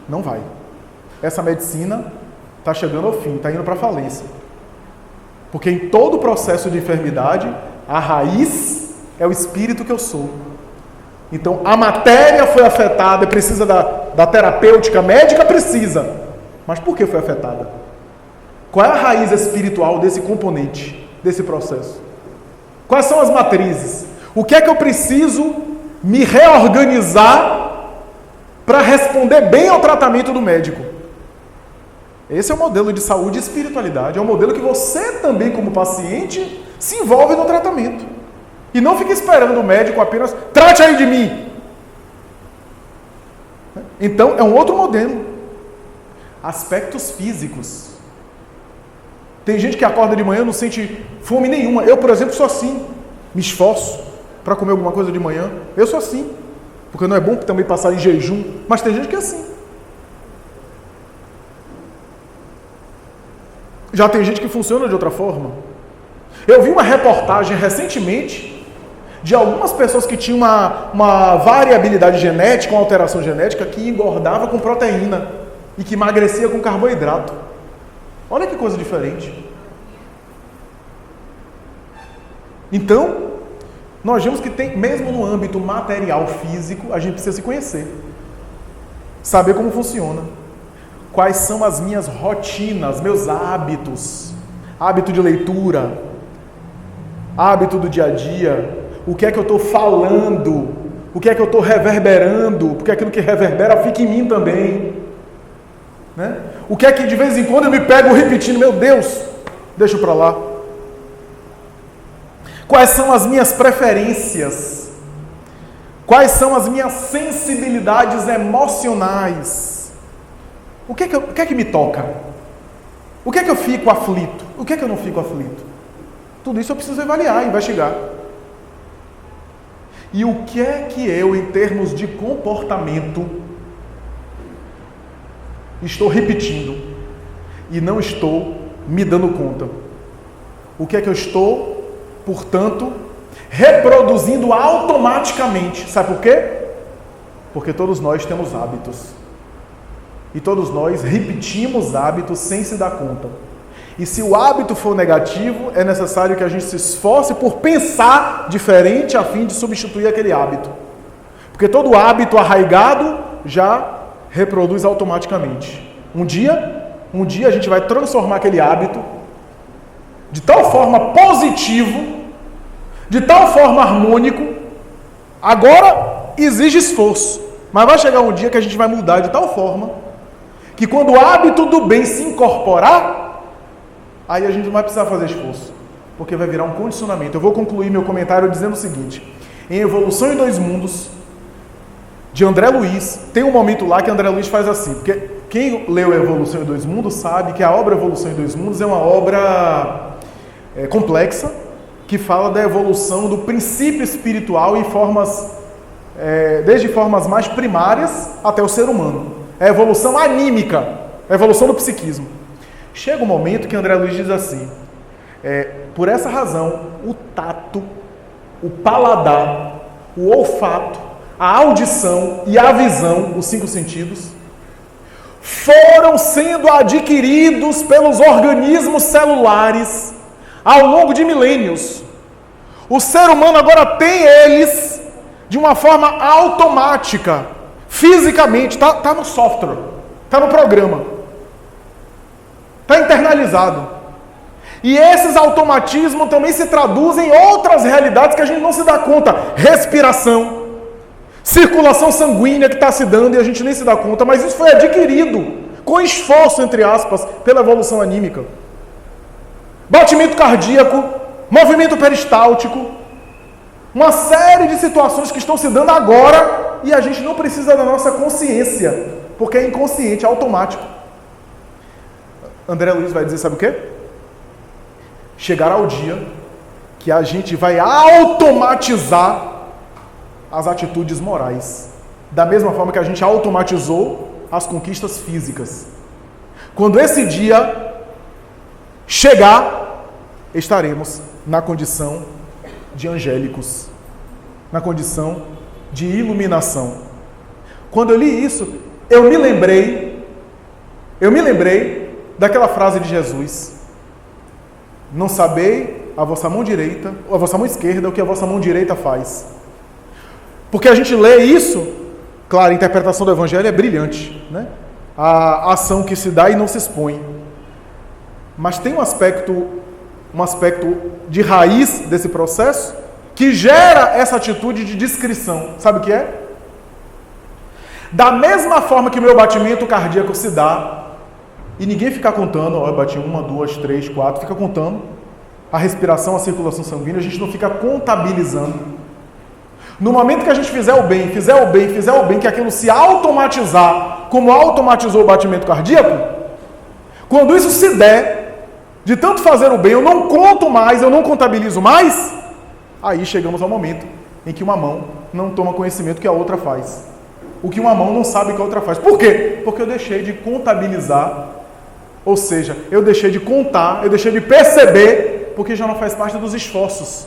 Não vai. Essa medicina está chegando ao fim, está indo para a falência. Porque em todo o processo de enfermidade, a raiz é o espírito que eu sou. Então, a matéria foi afetada, precisa da terapêutica médica? Precisa. Mas por que foi afetada? Qual é a raiz espiritual desse componente, desse processo? Quais são as matrizes? O que é que eu preciso me reorganizar para responder bem ao tratamento do médico? Esse é o modelo de saúde e espiritualidade. É um modelo que você também, como paciente, se envolve no tratamento. E não fica esperando o médico apenas, trate aí de mim. Então, é um outro modelo. Aspectos físicos. Tem gente que acorda de manhã e não sente fome nenhuma. Eu, por exemplo, sou assim. Me esforço para comer alguma coisa de manhã. Eu sou assim. Porque não é bom também passar em jejum. Mas tem gente que é assim. Já tem gente que funciona de outra forma. Eu vi uma reportagem recentemente de algumas pessoas que tinham uma variabilidade genética, uma alteração genética, que engordava com proteína e que emagrecia com carboidrato. Olha que coisa diferente. Então, nós vemos que tem, mesmo no âmbito material, físico, a gente precisa se conhecer. Saber como funciona. Quais são as minhas rotinas, meus hábitos. Hábito de leitura, hábito do dia a dia. O que é que eu estou falando? O que é que eu estou reverberando? Porque aquilo que reverbera fica em mim também. Né? O que é que de vez em quando eu me pego repetindo, meu Deus, deixa para lá. Quais são as minhas preferências? Quais são as minhas sensibilidades emocionais? O que é que me toca? O que é que eu fico aflito? O que é que eu não fico aflito? Tudo isso eu preciso avaliar, investigar. E o que é que eu, em termos de comportamento, estou repetindo e não estou me dando conta? O que é que eu estou, portanto, reproduzindo automaticamente? Sabe por quê? Porque todos nós temos hábitos. E todos nós repetimos hábitos sem se dar conta. E se o hábito for negativo, é necessário que a gente se esforce por pensar diferente a fim de substituir aquele hábito. Porque todo hábito arraigado já reproduz automaticamente. Um dia a gente vai transformar aquele hábito de tal forma positivo, de tal forma harmônico. Agora exige esforço, mas vai chegar um dia que a gente vai mudar de tal forma que quando o hábito do bem se incorporar, aí a gente não vai precisar fazer esforço, porque vai virar um condicionamento. Eu vou concluir meu comentário dizendo o seguinte: em Evolução em Dois Mundos, de André Luiz, tem um momento lá que André Luiz faz assim, porque quem leu Evolução em Dois Mundos sabe que a obra Evolução em Dois Mundos é uma obra complexa, que fala da evolução do princípio espiritual em formas, desde formas mais primárias até o ser humano. É a evolução anímica, a evolução do psiquismo. Chega um momento que André Luiz diz assim, por essa razão, o tato, o paladar, o olfato, a audição e a visão, os 5 sentidos, foram sendo adquiridos pelos organismos celulares ao longo de milênios. O ser humano agora tem eles de uma forma automática, fisicamente, está no software, está no programa, está internalizado. E esses automatismos também se traduzem em outras realidades que a gente não se dá conta. Respiração, circulação sanguínea que está se dando e a gente nem se dá conta, mas isso foi adquirido com esforço, entre aspas, pela evolução anímica. Batimento cardíaco, movimento peristáltico, Uma série de situações que estão se dando agora e a gente não precisa da nossa consciência, porque é inconsciente, é automático. André Luiz vai dizer, sabe o quê? Chegará o dia que a gente vai automatizar as atitudes morais, da mesma forma que a gente automatizou as conquistas físicas. Quando esse dia chegar, estaremos na condição de angélicos, na condição de iluminação. Quando eu li isso, eu me lembrei daquela frase de Jesus: não sabei a vossa mão direita, ou a vossa mão esquerda, o que a vossa mão direita faz. Porque a gente lê isso, claro, a interpretação do Evangelho é brilhante, né? A ação que se dá e não se expõe. Mas tem um aspecto de raiz desse processo que gera essa atitude de discrição. Sabe o que é? Da mesma forma que o meu batimento cardíaco se dá, e ninguém fica contando, ó, eu bati 1, 2, 3, 4, fica contando a respiração, a circulação sanguínea, a gente não fica contabilizando. No momento que a gente fizer o bem, que aquilo se automatizar, como automatizou o batimento cardíaco, quando isso se der, de tanto fazer o bem, eu não conto mais, eu não contabilizo mais, aí chegamos ao momento em que uma mão não toma conhecimento que a outra faz. O que uma mão não sabe que a outra faz. Por quê? Porque eu deixei de contabilizar, ou seja, eu deixei de contar, eu deixei de perceber, porque já não faz parte dos esforços.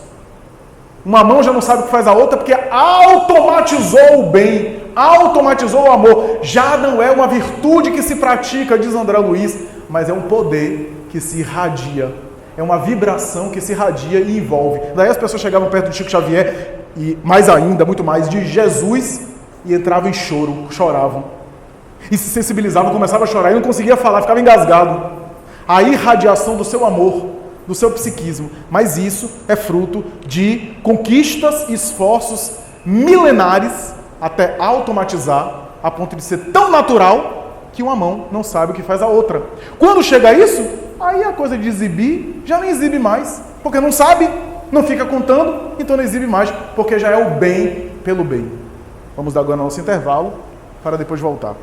Uma mão já não sabe o que faz a outra, porque automatizou o bem, automatizou o amor. Já não é uma virtude que se pratica, diz André Luiz, mas é um poder que se irradia. É uma vibração que se irradia e envolve. Daí as pessoas chegavam perto do Chico Xavier, e mais ainda, muito mais, de Jesus, e entravam em choro, choravam. E se sensibilizavam, começavam a chorar, e não conseguia falar, ficava engasgado. A irradiação do seu amor, do seu psiquismo. Mas isso é fruto de conquistas e esforços milenares até automatizar, a ponto de ser tão natural que uma mão não sabe o que faz a outra. Quando chega isso, aí a coisa de exibir já não exibe mais, porque não sabe, não fica contando, então não exibe mais, porque já é o bem pelo bem. Vamos dar agora nosso intervalo para depois voltar.